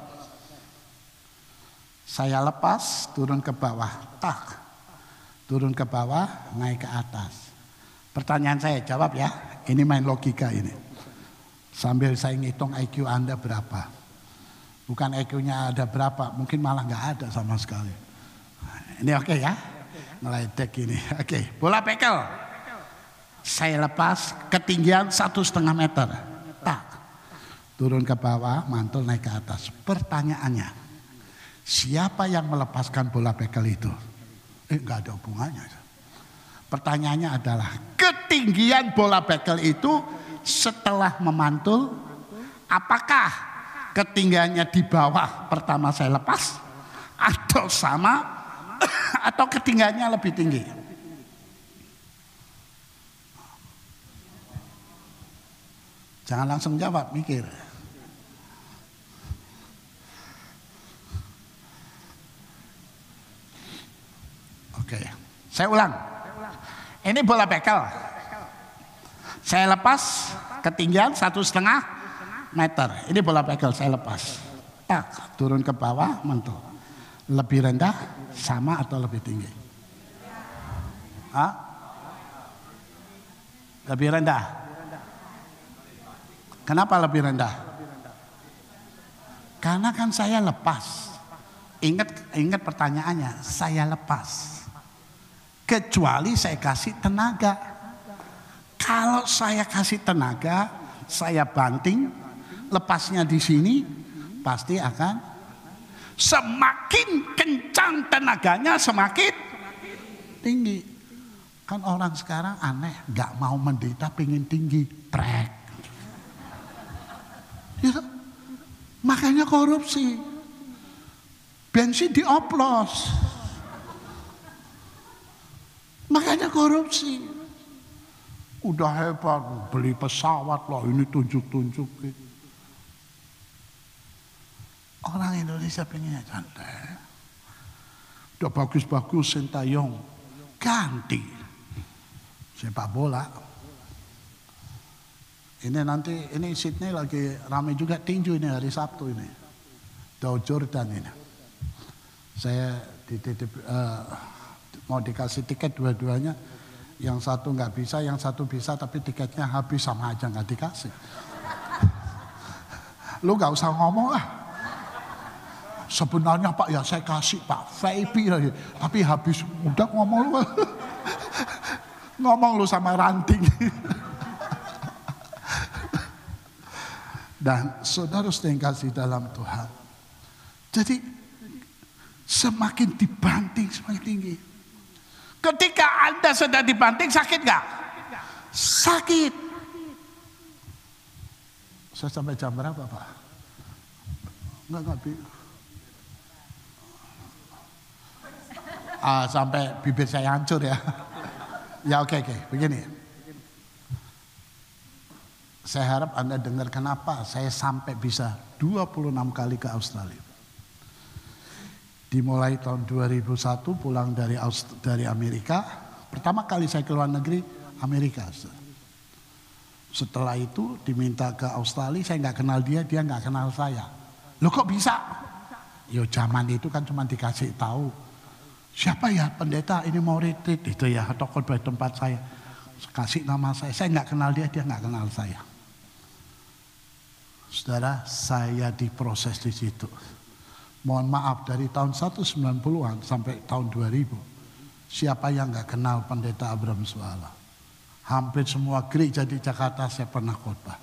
Saya lepas, turun ke bawah, tak. Turun ke bawah, naik ke atas. Pertanyaan saya, jawab ya. Ini main logika ini. Sambil saya ngitung IQ Anda berapa. Bukan IQ-nya ada berapa, mungkin malah nggak ada sama sekali. Ini oke ya? Ngeledek ini. Oke, bola bekel. Saya lepas ketinggian 1,5 meter. Tak. Turun ke bawah, mantul naik ke atas. Pertanyaannya, siapa yang melepaskan bola bekel itu? Nggak ada hubungannya. Pertanyaannya adalah, ketinggian bola bekel itu setelah memantul, apakah ketinggiannya di bawah pertama saya lepas, atau sama, atau ketinggiannya lebih tinggi? Jangan langsung jawab, mikir. Oke, saya ulang. Ini bola bekel. Saya lepas ketinggian 1,5 meter. Ini bola bekel saya lepas. Tak, turun ke bawah, mantul. Lebih rendah, sama atau lebih tinggi? Hah? Lebih rendah. Kenapa lebih rendah? Karena kan saya lepas. Ingat pertanyaannya, saya lepas. Kecuali saya kasih tenaga. Kalau saya kasih tenaga, saya banting, lepasnya di sini, pasti akan semakin kencang tenaganya, semakin tinggi. Kan orang sekarang aneh, gak mau menderita, pengen tinggi, trek. Ya, makanya korupsi. Bensin dioplos. Makanya korupsi. Udah hebat, beli pesawat loh, ini tunjuk-tunjuk. Orang Indonesia pengennya santai. Udah bagus-bagus Sintayong, ganti sepak bola. Ini nanti, ini Sydney lagi ramai juga tinju ini hari Sabtu ini. Dow Jordan ini. Saya dititip Mau dikasih tiket dua-duanya, yang satu nggak bisa, yang satu bisa tapi tiketnya habis, sama aja nggak dikasih. Lu nggak usah ngomong lah. Sebenarnya Pak ya saya kasih Pak, VIP lagi, tapi habis. Udah ngomong lu. Ngomong lu sama ranting. Dan saudara yang kasih dalam Tuhan. Jadi semakin dibanting semakin tinggi. Ketika Anda sedang dibanting, sakit gak? Sakit. Saya sampai jam berapa Pak? Enggak. Sampai bibir saya hancur ya. Ya oke. Begini. Saya harap Anda dengar kenapa saya sampai bisa 26 kali ke Australia. Dimulai tahun 2001 pulang dari Amerika. Pertama kali saya ke luar negeri, Amerika. Setelah itu diminta ke Australia, saya nggak kenal dia nggak kenal saya. Loh kok bisa? Yo zaman itu kan cuma dikasih tahu. Siapa ya pendeta ini mau retreat itu ya, atau khotbah tempat saya. Kasih nama saya nggak kenal dia nggak kenal saya. Saudara, saya diproses di situ. Mohon maaf, dari tahun 190-an sampai tahun 2000, siapa yang nggak kenal pendeta Abraham Suala? Hampir semua gereja di Jakarta saya pernah khotbah.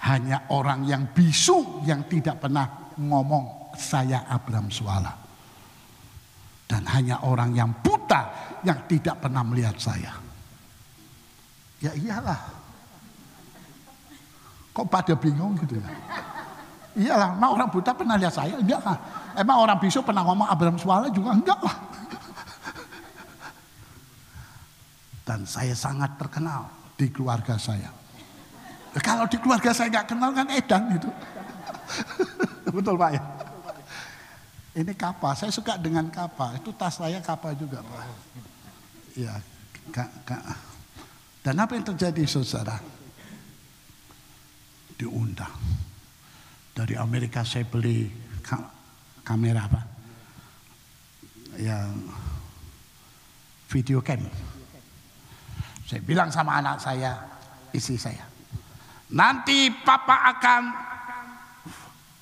Hanya orang yang bisu yang tidak pernah ngomong saya Abraham Suala. Dan hanya orang yang buta yang tidak pernah melihat saya. Ya iyalah. Kok pada bingung gitu ya? Iyalah, emang orang buta pernah lihat saya? Enggak lah. Emang orang bisu pernah ngomong Abraham Suala juga? Enggak lah. Dan saya sangat terkenal di keluarga saya. Kalau di keluarga saya nggak kenal kan edan itu. Betul Pak ya? Ini kapa, saya suka dengan kapa. Itu tas saya kapa juga Pak. Ya, Dan apa yang terjadi saudara? Diundang. Dari Amerika saya beli kamera apa? Yang video cam. Saya bilang sama anak saya, istri saya, nanti papa akan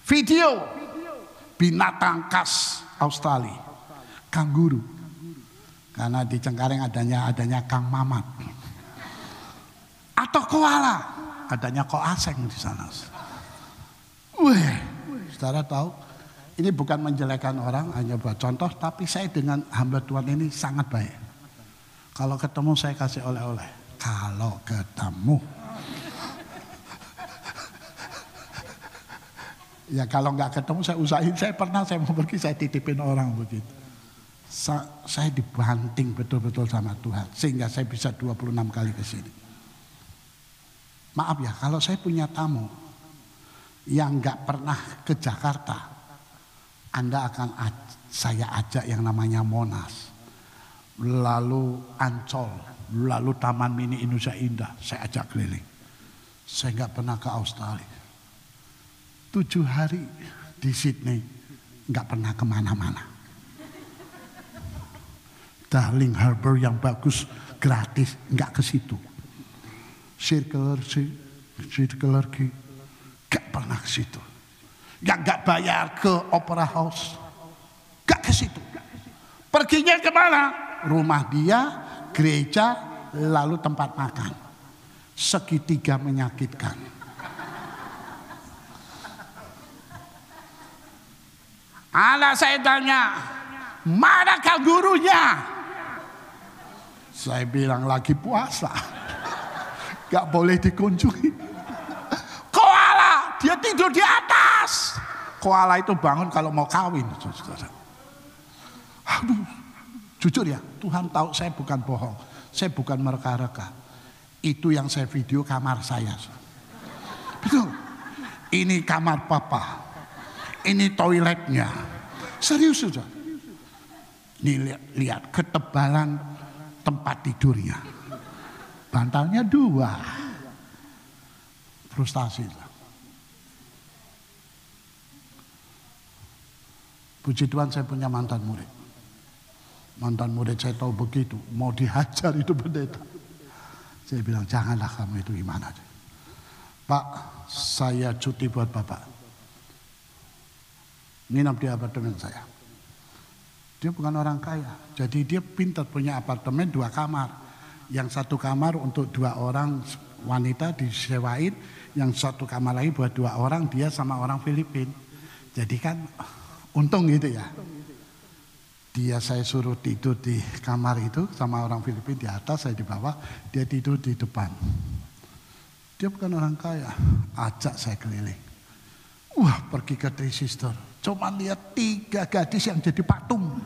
video binatang khas Australia, kanguru. Karena di Cengkareng adanya Kang Mamat. Atau koala, adanya Koaseng di sana. Wih, saudara tahu, ini bukan menjelekkan orang, hanya buat contoh, tapi saya dengan hamba Tuhan ini sangat baik. Kalau ketemu saya kasih oleh-oleh. Kalau ketemu. Ya kalau nggak ketemu saya usahain, saya mau pergi saya titipin orang begitu. Saya dibanting betul-betul sama Tuhan, sehingga saya bisa 26 kali ke sini. Maaf ya, kalau saya punya tamu yang nggak pernah ke Jakarta, Anda akan saya ajak yang namanya Monas, lalu Ancol, lalu Taman Mini Indonesia Indah, saya ajak keliling. Saya nggak pernah ke Australia. 7 hari di Sydney, nggak pernah kemana-mana. Darling Harbour yang bagus, gratis, nggak ke situ. Circular Quay, gak pernah ke situ. Yang gak bayar ke Opera House, gak ke situ. Perginya kemana? Rumah dia, gereja, lalu tempat makan. Segitiga menyakitkan. Anak saya tanya, mana kangurunya? Saya bilang lagi puasa, gak boleh dikunjungi. Koala, dia tidur di atas. Koala itu bangun kalau mau kawin. Aduh, jujur ya, Tuhan tahu saya bukan bohong, saya bukan mereka-reka. Itu yang saya video kamar saya. Betul. Ini kamar papa, ini toiletnya. Serius sudah. Ini lihat ketebalan tempat tidurnya. Bantalnya 2. Frustasi. Puji Tuhan saya punya mantan murid. Mantan murid saya tahu begitu, mau dihajar itu pendeta. Saya bilang, janganlah kamu itu gimana. Pak, saya cuti buat Bapak. Nginap di apartemen saya. Dia bukan orang kaya, jadi dia pintar punya apartemen 2 kamar. Yang 1 kamar untuk 2 orang wanita disewain, yang 1 kamar lagi buat 2 orang, dia sama orang Filipina. Jadi kan untung gitu ya. Dia saya suruh tidur di kamar itu sama orang Filipina di atas, saya di bawah, dia tidur di depan. Dia bukan orang kaya, ajak saya keliling. Wah, pergi ke Three Sister, cuma lihat 3 gadis yang jadi patung.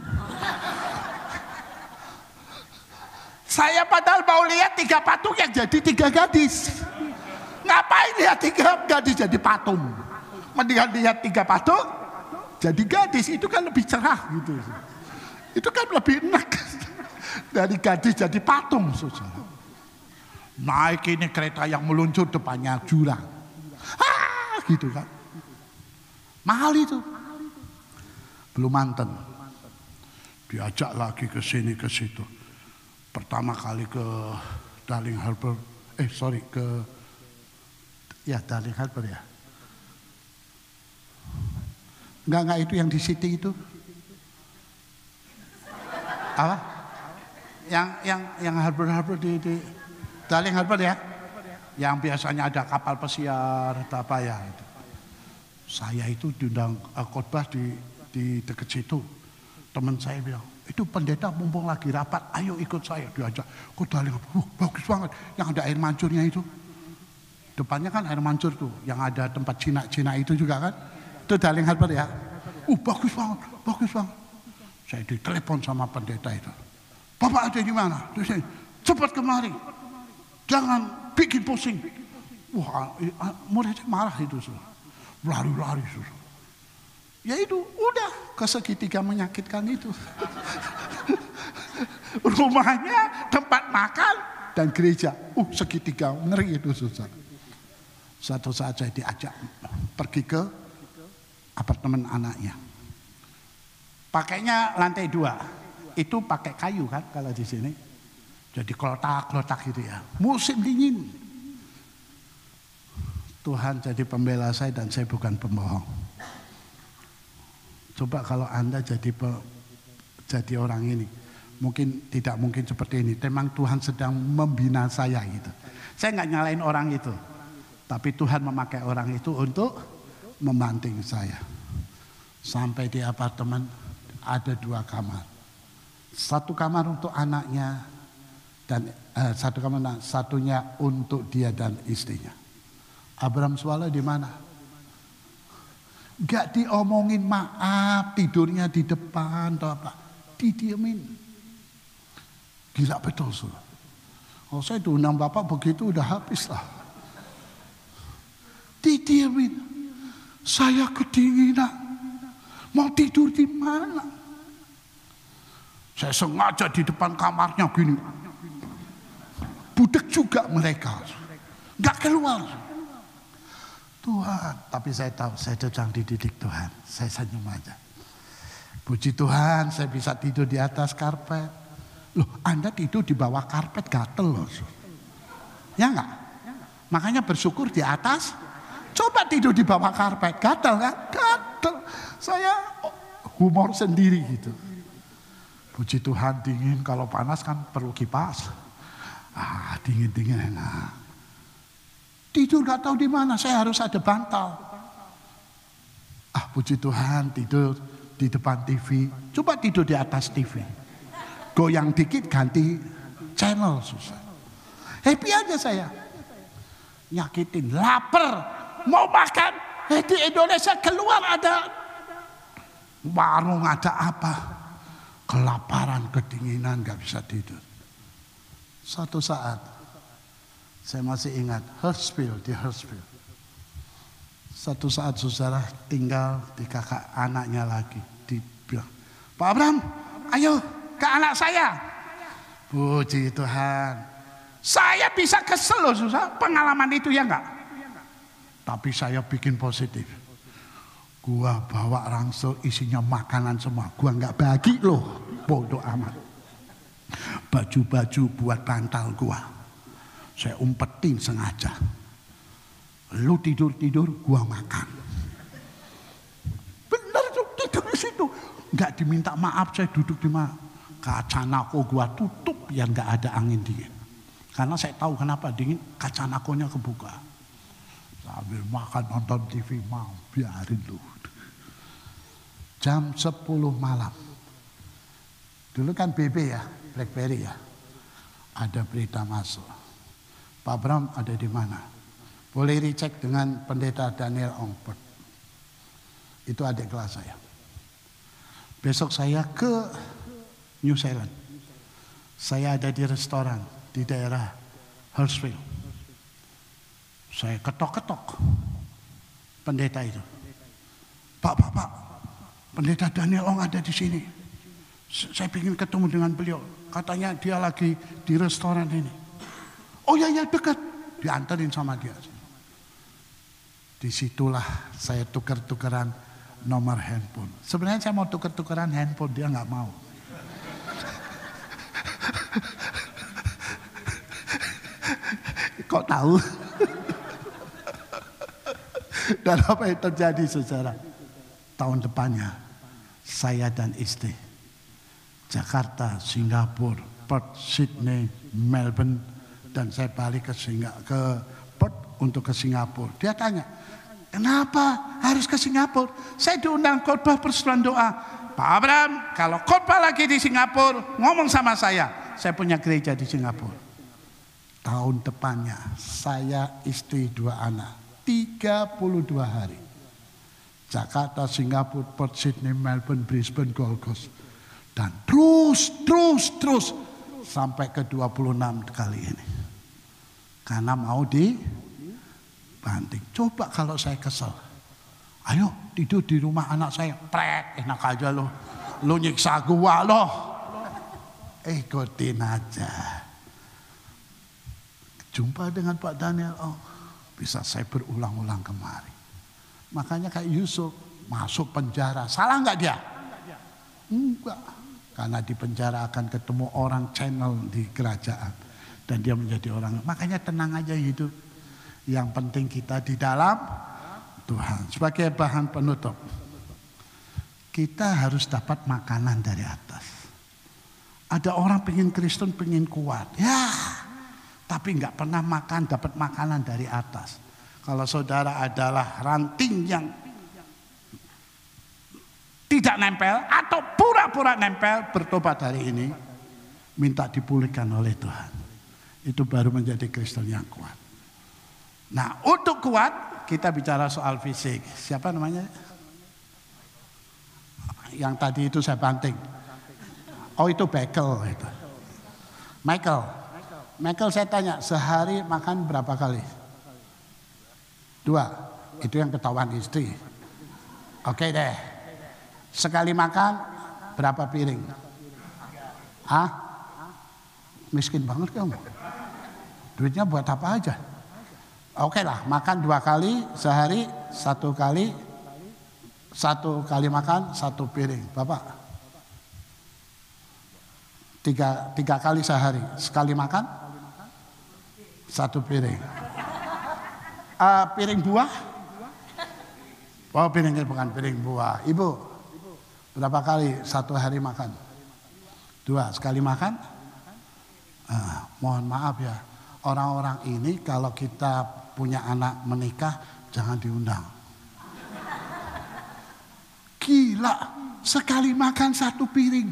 Saya padahal mau lihat 3 patung yang jadi 3 gadis. Ngapain lihat 3 gadis jadi patung? Mendingan lihat 3 patung jadi gadis, itu kan lebih cerah gitu. Itu kan lebih enak dari gadis jadi patung, saudara. Naik ini kereta yang meluncur depannya jurang, gitu kan. Mahal itu. Belum manten, diajak lagi ke sini ke situ. Pertama kali ke Darling Harbour, Darling Harbour ya. Enggak itu yang di City itu. Apa? Yang Harbour di Darling Harbour ya. Yang biasanya ada kapal pesiar atau apa ya itu. Saya itu diundang khotbah di dekat situ. Teman saya bilang, itu pendeta mumpung lagi rapat, ayo ikut saya. Diajak ke Darling Harbour. Bagus banget, yang ada air mancurnya itu. Depannya kan air mancur tuh, yang ada tempat Cina itu juga kan. Itu Darling Harbour ya. Bagus banget, bagus banget. Saya ditelepon sama pendeta itu. Bapak ada di mana? Terus saya, cepat kemari. Jangan bikin pusing. Wah, muridnya marah itu. Lari-lari. Ya itu, udah ke segitiga menyakitkan itu. Rumahnya, tempat makan, dan gereja. Segitiga, ngeri itu susah. Suatu saat saya diajak pergi ke apartemen anaknya. Pakainya lantai 2. Itu pakai kayu kan kalau di sini. Jadi klotak gitu ya. Musim dingin. Tuhan jadi pembela saya dan saya bukan pembohong. Coba kalau Anda jadi orang ini. Tidak mungkin seperti ini. Memang Tuhan sedang membina saya gitu. Saya nggak nyalain orang itu. Tapi Tuhan memakai orang itu untuk membanting saya. Sampai di apartemen ada 2 kamar. 1 kamar untuk anaknya dan satunya untuk dia dan istrinya. Abraham Swala di mana? Gak diomongin maaf, tidurnya di depan atau apa. Didiemin. Gila betul. Kalau saya diundang Bapak begitu udah habis lah. Didiemin. Saya kedinginan. Mau tidur di mana? Saya sengaja di depan kamarnya gini. Budek juga mereka. Gak keluar. Tuhan, tapi saya tahu saya sedang dididik Tuhan. Saya senyum aja. Puji Tuhan, saya bisa tidur di atas karpet. Loh, Anda tidur di bawah karpet gatel loh. Ya enggak? Makanya bersyukur di atas. Coba tidur di bawah karpet, gatel kan? Gatel. Saya humor sendiri gitu. Puji Tuhan, dingin, kalau panas kan perlu kipas. Dingin enak. Tidur gak tahu di mana, saya harus ada bantal. Puji Tuhan, tidur di depan TV. Coba tidur di atas TV. Goyang dikit ganti channel, susah. Happy aja saya. Nyakitin, lapar, mau makan. Di Indonesia keluar ada warung, ada apa. Kelaparan, kedinginan, gak bisa tidur. Suatu saat, saya masih ingat, di Hurstville. Suatu saat saudara tinggal di kakak anaknya lagi. Dibilang, Pak Abraham, ayo ke anak saya. Puji Tuhan. Saya bisa kesel loh susah pengalaman itu ya enggak. Tapi saya bikin positif. Gua bawa ransel isinya makanan semua. Gua nggak bagi loh, bodoh amat. Baju-baju buat bantal gua, saya umpetin sengaja. Lu tidur-tidur, gua makan. Bener tuh, tidur di situ. Nggak diminta maaf, saya duduk di mana. Kaca nako gua tutup biar nggak ada angin dingin. Karena saya tahu kenapa dingin, kaca nakonya kebuka. Sambil makan nonton TV mau biarin lu. Jam 10 malam. Dulu kan BB ya, BlackBerry ya. Ada berita masuk. Pak Bram ada di mana? Boleh dicek dengan pendeta Daniel Ongpert. Itu adik kelas saya. Besok saya ke New Zealand. Saya ada di restoran di daerah Hurstville. Saya ketok-ketok pendeta itu. Pak, pendeta Daniel Ong ada di sini. Saya ingin ketemu dengan beliau. Katanya dia lagi di restoran ini. Oh ya dekat. Diantarin sama dia. Disitulah saya tuker-tukeran nomor handphone. Sebenarnya saya mau tuker-tukeran handphone, dia nggak mau. Kok tahu? Dan apa yang terjadi saudara? Tahun depannya saya dan istri Jakarta, Singapura, Perth, Sydney, Melbourne, dan saya balik ke Perth untuk ke Singapura. Dia tanya, kenapa harus ke Singapura? Saya diundang khotbah persetujuan doa. Pak Abraham, kalau khotbah lagi di Singapura, ngomong sama saya. Saya punya gereja di Singapura. Tahun depannya saya, istri, 2 anak, 32 hari. Jakarta, Singapura, Perth, Sydney, Melbourne, Brisbane, Gold Coast. Dan terus sampai ke 26 kali ini. Karena mau dibanting. Coba kalau saya kesel. Ayo tidur di rumah anak saya. Prek, enak aja loh. Lo nyiksa gua loh. Ikutin aja. Jumpa dengan Pak Daniel, bisa saya berulang-ulang kemari. Makanya kayak Yusuf masuk penjara. Salah nggak dia? Enggak. Karena di penjara akan ketemu orang channel di kerajaan. Dan dia menjadi orang. Makanya tenang aja hidup. Yang penting kita di dalam Tuhan. Sebagai bahan penutup. Kita harus dapat makanan dari atas. Ada orang pengen Kristen, pengen kuat. Ya, tapi nggak pernah dapat makanan dari atas. Kalau saudara adalah ranting yang tidak nempel atau pura-pura nempel, bertobat hari ini, minta dipulihkan oleh Tuhan. Itu baru menjadi Kristen yang kuat. Nah, untuk kuat kita bicara soal fisik. Siapa namanya? Yang tadi itu saya banting. Oh, itu Bekel itu. Michael saya tanya, sehari makan berapa kali? 2. Itu yang ketahuan istri. Oke deh. Sekali makan berapa piring? Hah? Miskin banget kamu. Duitnya buat apa aja? Oke lah, makan 2 kali sehari, 1 kali makan 1 piring. Bapak? 3 kali sehari, sekali makan 1 piring. Piring buah? Oh, bukan piring buah. Ibu? Berapa kali 1 hari makan? 2 sekali makan? Mohon maaf ya, orang-orang ini kalau kita punya anak menikah jangan diundang. Gila, sekali makan 1 piring.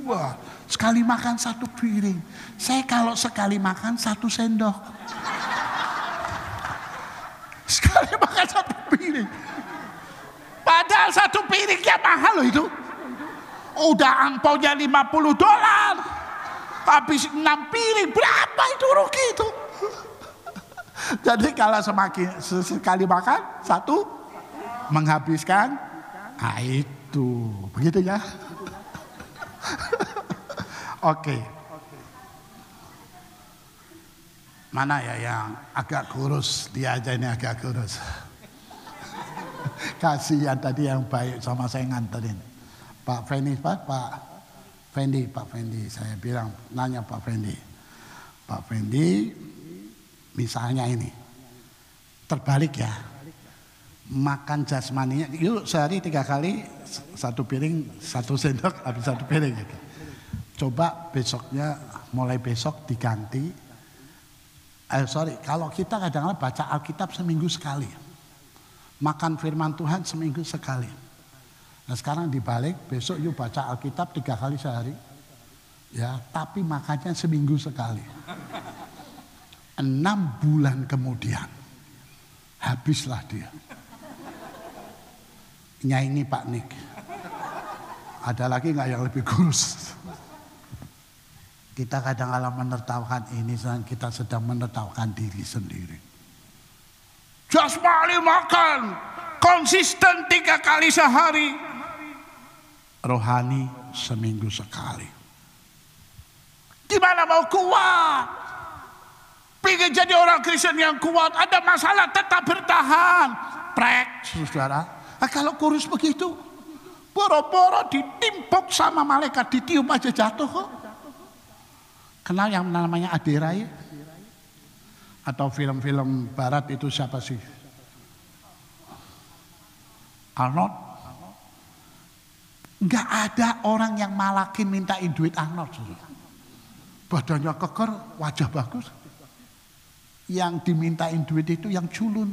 Wah, sekali makan 1 piring. Saya kalau sekali makan 1 sendok. Sekali makan 1 piring. Padahal 1 piringnya mahal loh itu. Udah angpaunya $50. Habis 6 piring, berapa itu rugi itu? Jadi kalau sekali makan 1 menghabiskan, itu begitu ya. Oke. Mana ya yang agak kurus? Dia aja ini agak kurus. Kasihan tadi yang baik sama saya nganterin. Pak Fendi, Pak Fendi, saya bilang nanya Pak Fendi, misalnya ini terbalik ya, makan jasmaninya, yuk sehari 3 kali 1 piring 1 sendok habis 1 piring gitu. Coba besoknya, mulai besok diganti. Kalau kita kadang-kadang baca Alkitab seminggu sekali, makan firman Tuhan seminggu sekali. Nah sekarang dibalik, besok yuk baca Alkitab 3 kali sehari, ya, tapi makannya seminggu sekali. 6 bulan kemudian, habislah dia. Nyanyi Pak Nik. Ada lagi nggak yang lebih kurus? Kita kadang-kadang menertawakan ini, kita sedang menertawakan diri sendiri. Jasmani makan konsisten 3 kali sehari, rohani seminggu sekali. Gimana mau kuat? Pengen jadi orang Kristen yang kuat, ada masalah tetap bertahan. Prek, saudara. Nah, kalau kurus begitu, boro-boro ditimpuk sama malaikat, ditiup aja jatuh kok. Kenal yang namanya Adirai? Atau film-film barat itu siapa sih? Arnold? Enggak ada orang yang malakin mintain duit Arnold. Badannya keker, wajah bagus. Yang dimintain duit itu yang culun,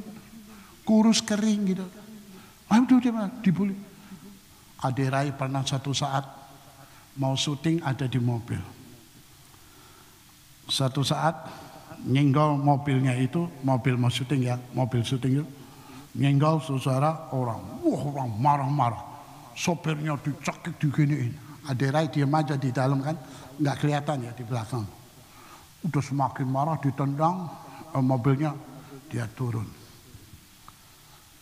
kurus kering gitu. Aduh dia dibully. Adirai pernah satu saat mau syuting ada di mobil. Satu saat nyenggol mobilnya itu, mobil mau syuting ya, mobil syuting itu nyenggol saudara orang marah-marah. Sopirnya dicekik diginiin. Adirai diam aja di dalam kan, nggak kelihatan ya di belakang. Udah semakin marah ditendang mobilnya, dia turun.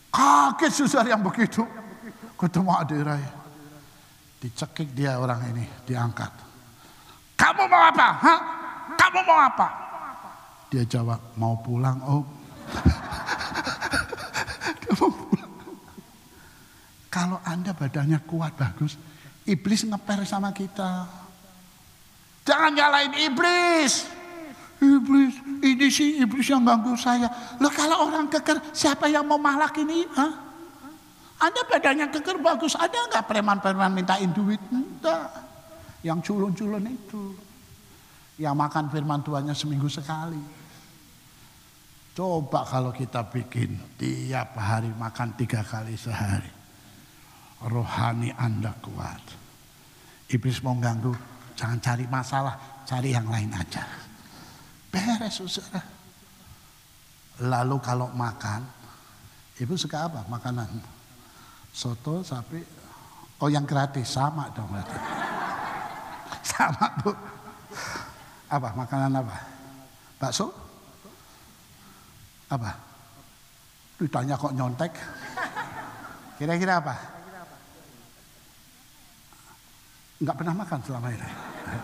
Kaget saudara yang begitu. Ketemu Adirai. Dicekik dia orang ini, diangkat. Kamu mau apa? Hah? Kamu mau apa? Dia jawab, mau pulang Om. Dia mau pulang. Kalau Anda badannya kuat, bagus, iblis ngeper sama kita. Jangan nyalain iblis. Iblis, ini sih iblis yang ganggu saya. Loh kalau orang keker, siapa yang mau malak ini? Hah? Anda badannya keker bagus, ada nggak preman-preman mintain duit? Enggak. Yang culun-culun itu. Yang makan firman Tuhannya seminggu sekali. Coba kalau kita bikin tiap hari makan 3 kali sehari. Rohani Anda kuat. Iblis mau ganggu, jangan cari masalah, cari yang lain aja. Beres saudara. Lalu kalau makan, ibu suka apa makanan? Soto, sapi, oh yang gratis, sama dong. Sama Bu. Apa makanan apa? Bakso? Apa? Ditanya kok nyontek. Kira-kira apa? Enggak pernah makan selama ini.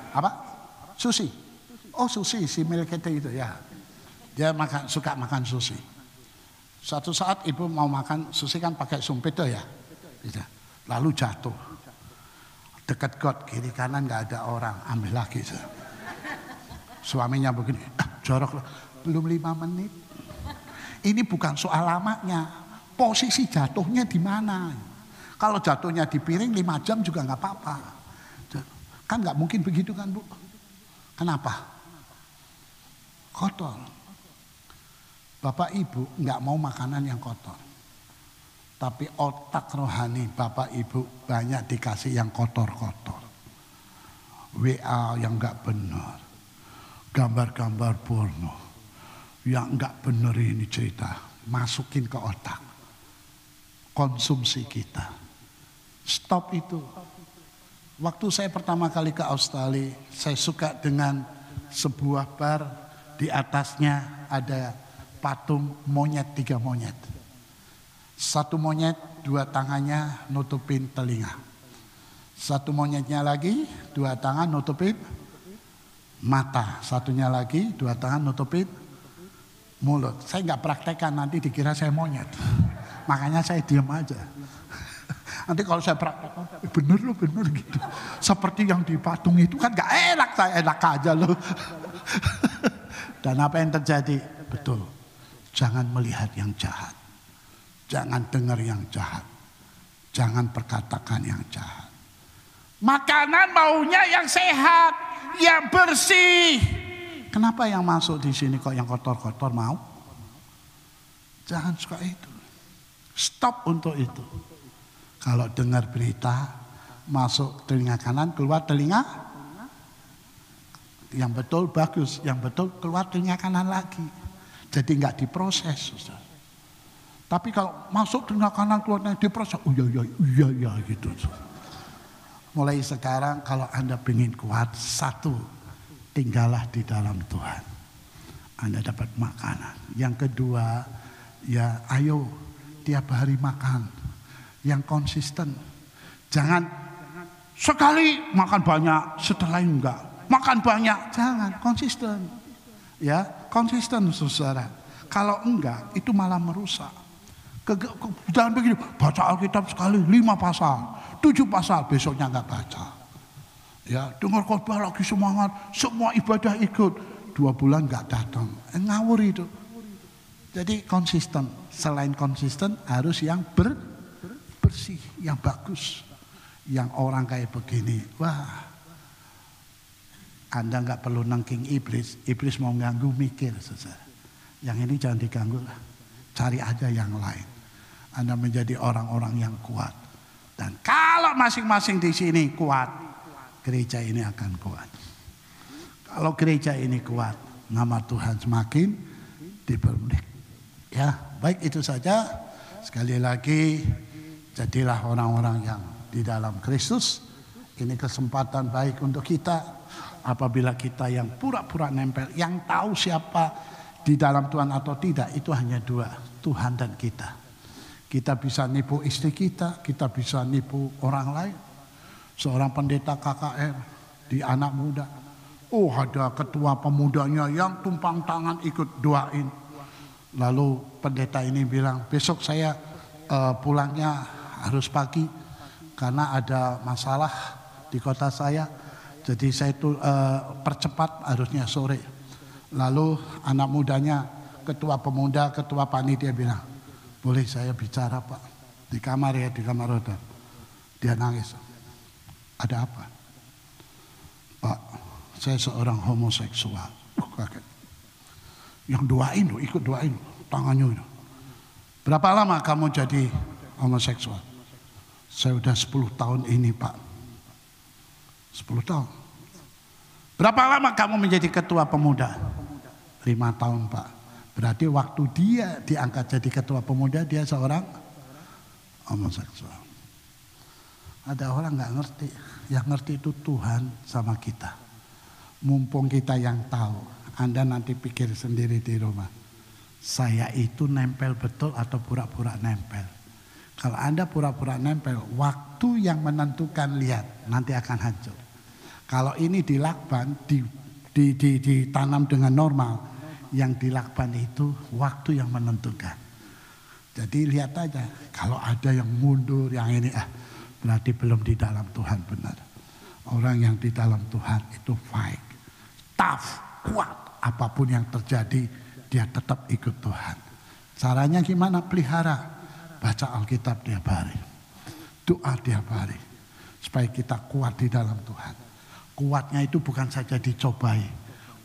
Apa? Sushi. Oh sushi, si Milkete itu ya. Dia suka makan sushi. Suatu saat ibu mau makan sushi kan pakai sumpit tuh ya. Lalu jatuh. Dekat got kiri kanan nggak ada orang, ambil lagi. Suaminya begini, jorok belum 5 menit. Ini bukan soal lamanya, posisi jatuhnya di mana. Kalau jatuhnya di piring 5 jam juga nggak apa-apa. Kan nggak mungkin begitu kan Bu? Kenapa? Kotor. Bapak Ibu nggak mau makanan yang kotor. Tapi otak rohani Bapak Ibu banyak dikasih yang kotor-kotor. WA yang nggak benar. Gambar-gambar porno yang enggak benar ini cerita, masukin ke otak. Konsumsi kita. Stop itu. Waktu saya pertama kali ke Australia, saya suka dengan sebuah bar, di atasnya ada patung monyet, 3 monyet. 1 monyet, 2 tangannya nutupin telinga. 1 monyetnya lagi, 2 tangan nutupin mata, satunya lagi 2 tangan nutupin mulut. Saya nggak praktekkan nanti dikira saya monyet. makanya saya diam aja. Nanti kalau saya praktek, bener gitu. Seperti yang di patung itu kan gak enak, saya enak aja loh. Dan apa yang terjadi? Betul, jangan melihat yang jahat. Jangan dengar yang jahat. Jangan perkatakan yang jahat. Makanan maunya yang sehat, yang bersih. Kenapa yang masuk di sini kok yang kotor-kotor mau? Jangan suka itu. Stop untuk itu. Kalau dengar berita, masuk telinga kanan, keluar telinga. Yang betul bagus, yang betul keluar telinga kanan lagi. Jadi nggak diproses, Saudara. Tapi kalau masuk telinga kanan, keluarnya diproses, iya gitu. Mulai sekarang kalau Anda ingin kuat, satu, tinggallah di dalam Tuhan. Anda dapat makanan. Yang kedua, ya ayo tiap hari makan. Yang konsisten. Jangan sekali makan banyak, setelah enggak. Makan banyak, jangan, konsisten. Ya, konsisten Saudara. Kalau enggak, itu malah merusak. Jangan begini, baca Alkitab sekali 5 pasal, 7 pasal, besoknya enggak baca. Ya, dengar khotbah lagi semangat, semua ibadah ikut, 2 bulan enggak datang. Ngawur itu. Jadi konsisten. Selain konsisten harus yang bersih, yang bagus. Yang orang kayak begini, wah, Anda nggak perlu nengking iblis. Iblis mau ganggu mikir, Saudara. Yang ini jangan diganggu lah. Cari aja yang lain. Anda menjadi orang-orang yang kuat. Dan kalau masing-masing di sini kuat, gereja ini akan kuat. Kalau gereja ini kuat, nama Tuhan semakin dipermudah. Ya, baik itu saja. Sekali lagi, jadilah orang-orang yang di dalam Kristus. Ini kesempatan baik untuk kita. Apabila kita yang pura-pura nempel, yang tahu siapa di dalam Tuhan atau tidak, itu hanya 2, Tuhan dan kita. Kita bisa nipu istri kita bisa nipu orang lain. Seorang pendeta KKR di anak muda. Oh, ada ketua pemudanya yang tumpang tangan ikut doain. Lalu pendeta ini bilang, besok saya pulangnya harus pagi karena ada masalah di kota saya. Jadi saya itu percepat harusnya sore. Lalu anak mudanya, ketua pemuda, ketua panitia bilang, boleh saya bicara Pak? Di kamar ya, di kamar hotel. Dia nangis. Ada apa? Pak, saya seorang homoseksual. Kaget. Yang doain loh, ikut doain tangannya itu. Berapa lama kamu jadi homoseksual? Saya udah 10 tahun ini Pak. 10 tahun. Berapa lama kamu menjadi ketua pemuda? 5 tahun Pak. Berarti waktu dia diangkat jadi ketua pemuda, dia seorang homoseksual. Ada orang gak ngerti. Yang ngerti itu Tuhan sama kita. Mumpung kita yang tahu. Anda nanti pikir sendiri di rumah. Saya itu nempel betul atau pura-pura nempel? Kalau Anda pura-pura nempel, waktu yang menentukan, lihat, nanti akan hancur. Kalau ini dilakban, ditanam dengan normal, yang dilakban itu waktu yang menentukan. Jadi lihat aja, kalau ada yang mundur, yang ini, berarti belum di dalam Tuhan benar. Orang yang di dalam Tuhan itu fight, tough, kuat. Apapun yang terjadi, dia tetap ikut Tuhan. Caranya gimana? Pelihara. Baca Alkitab tiap hari. Doa tiap hari. Supaya kita kuat di dalam Tuhan. Kuatnya itu bukan saja dicobai.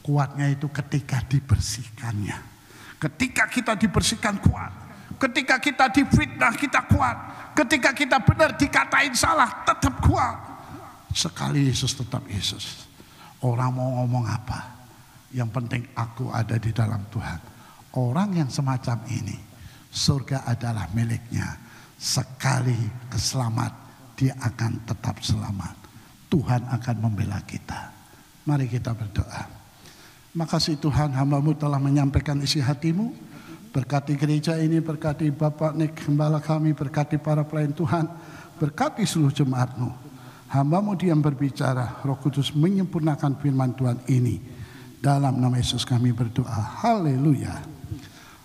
Kuatnya itu ketika dibersihkannya. Ketika kita dibersihkan kuat. Ketika kita difitnah kita kuat. Ketika kita benar dikatain salah tetap kuat. Sekali Yesus tetap Yesus. Orang mau ngomong apa? Yang penting aku ada di dalam Tuhan. Orang yang semacam ini, surga adalah miliknya. Sekali keselamat, dia akan tetap selamat. Tuhan akan membela kita. Mari kita berdoa. Makasih Tuhan, hamba-Mu telah menyampaikan isi hatimu. Berkati gereja ini, berkati Bapak Nik, gembala kami, berkati para pelayan Tuhan, berkati seluruh jemaat-Mu. Hamba-Mu diam berbicara, Roh Kudus menyempurnakan firman Tuhan ini. Dalam nama Yesus kami berdoa. Haleluya.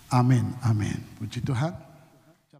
Amin. Amin. Puji Tuhan.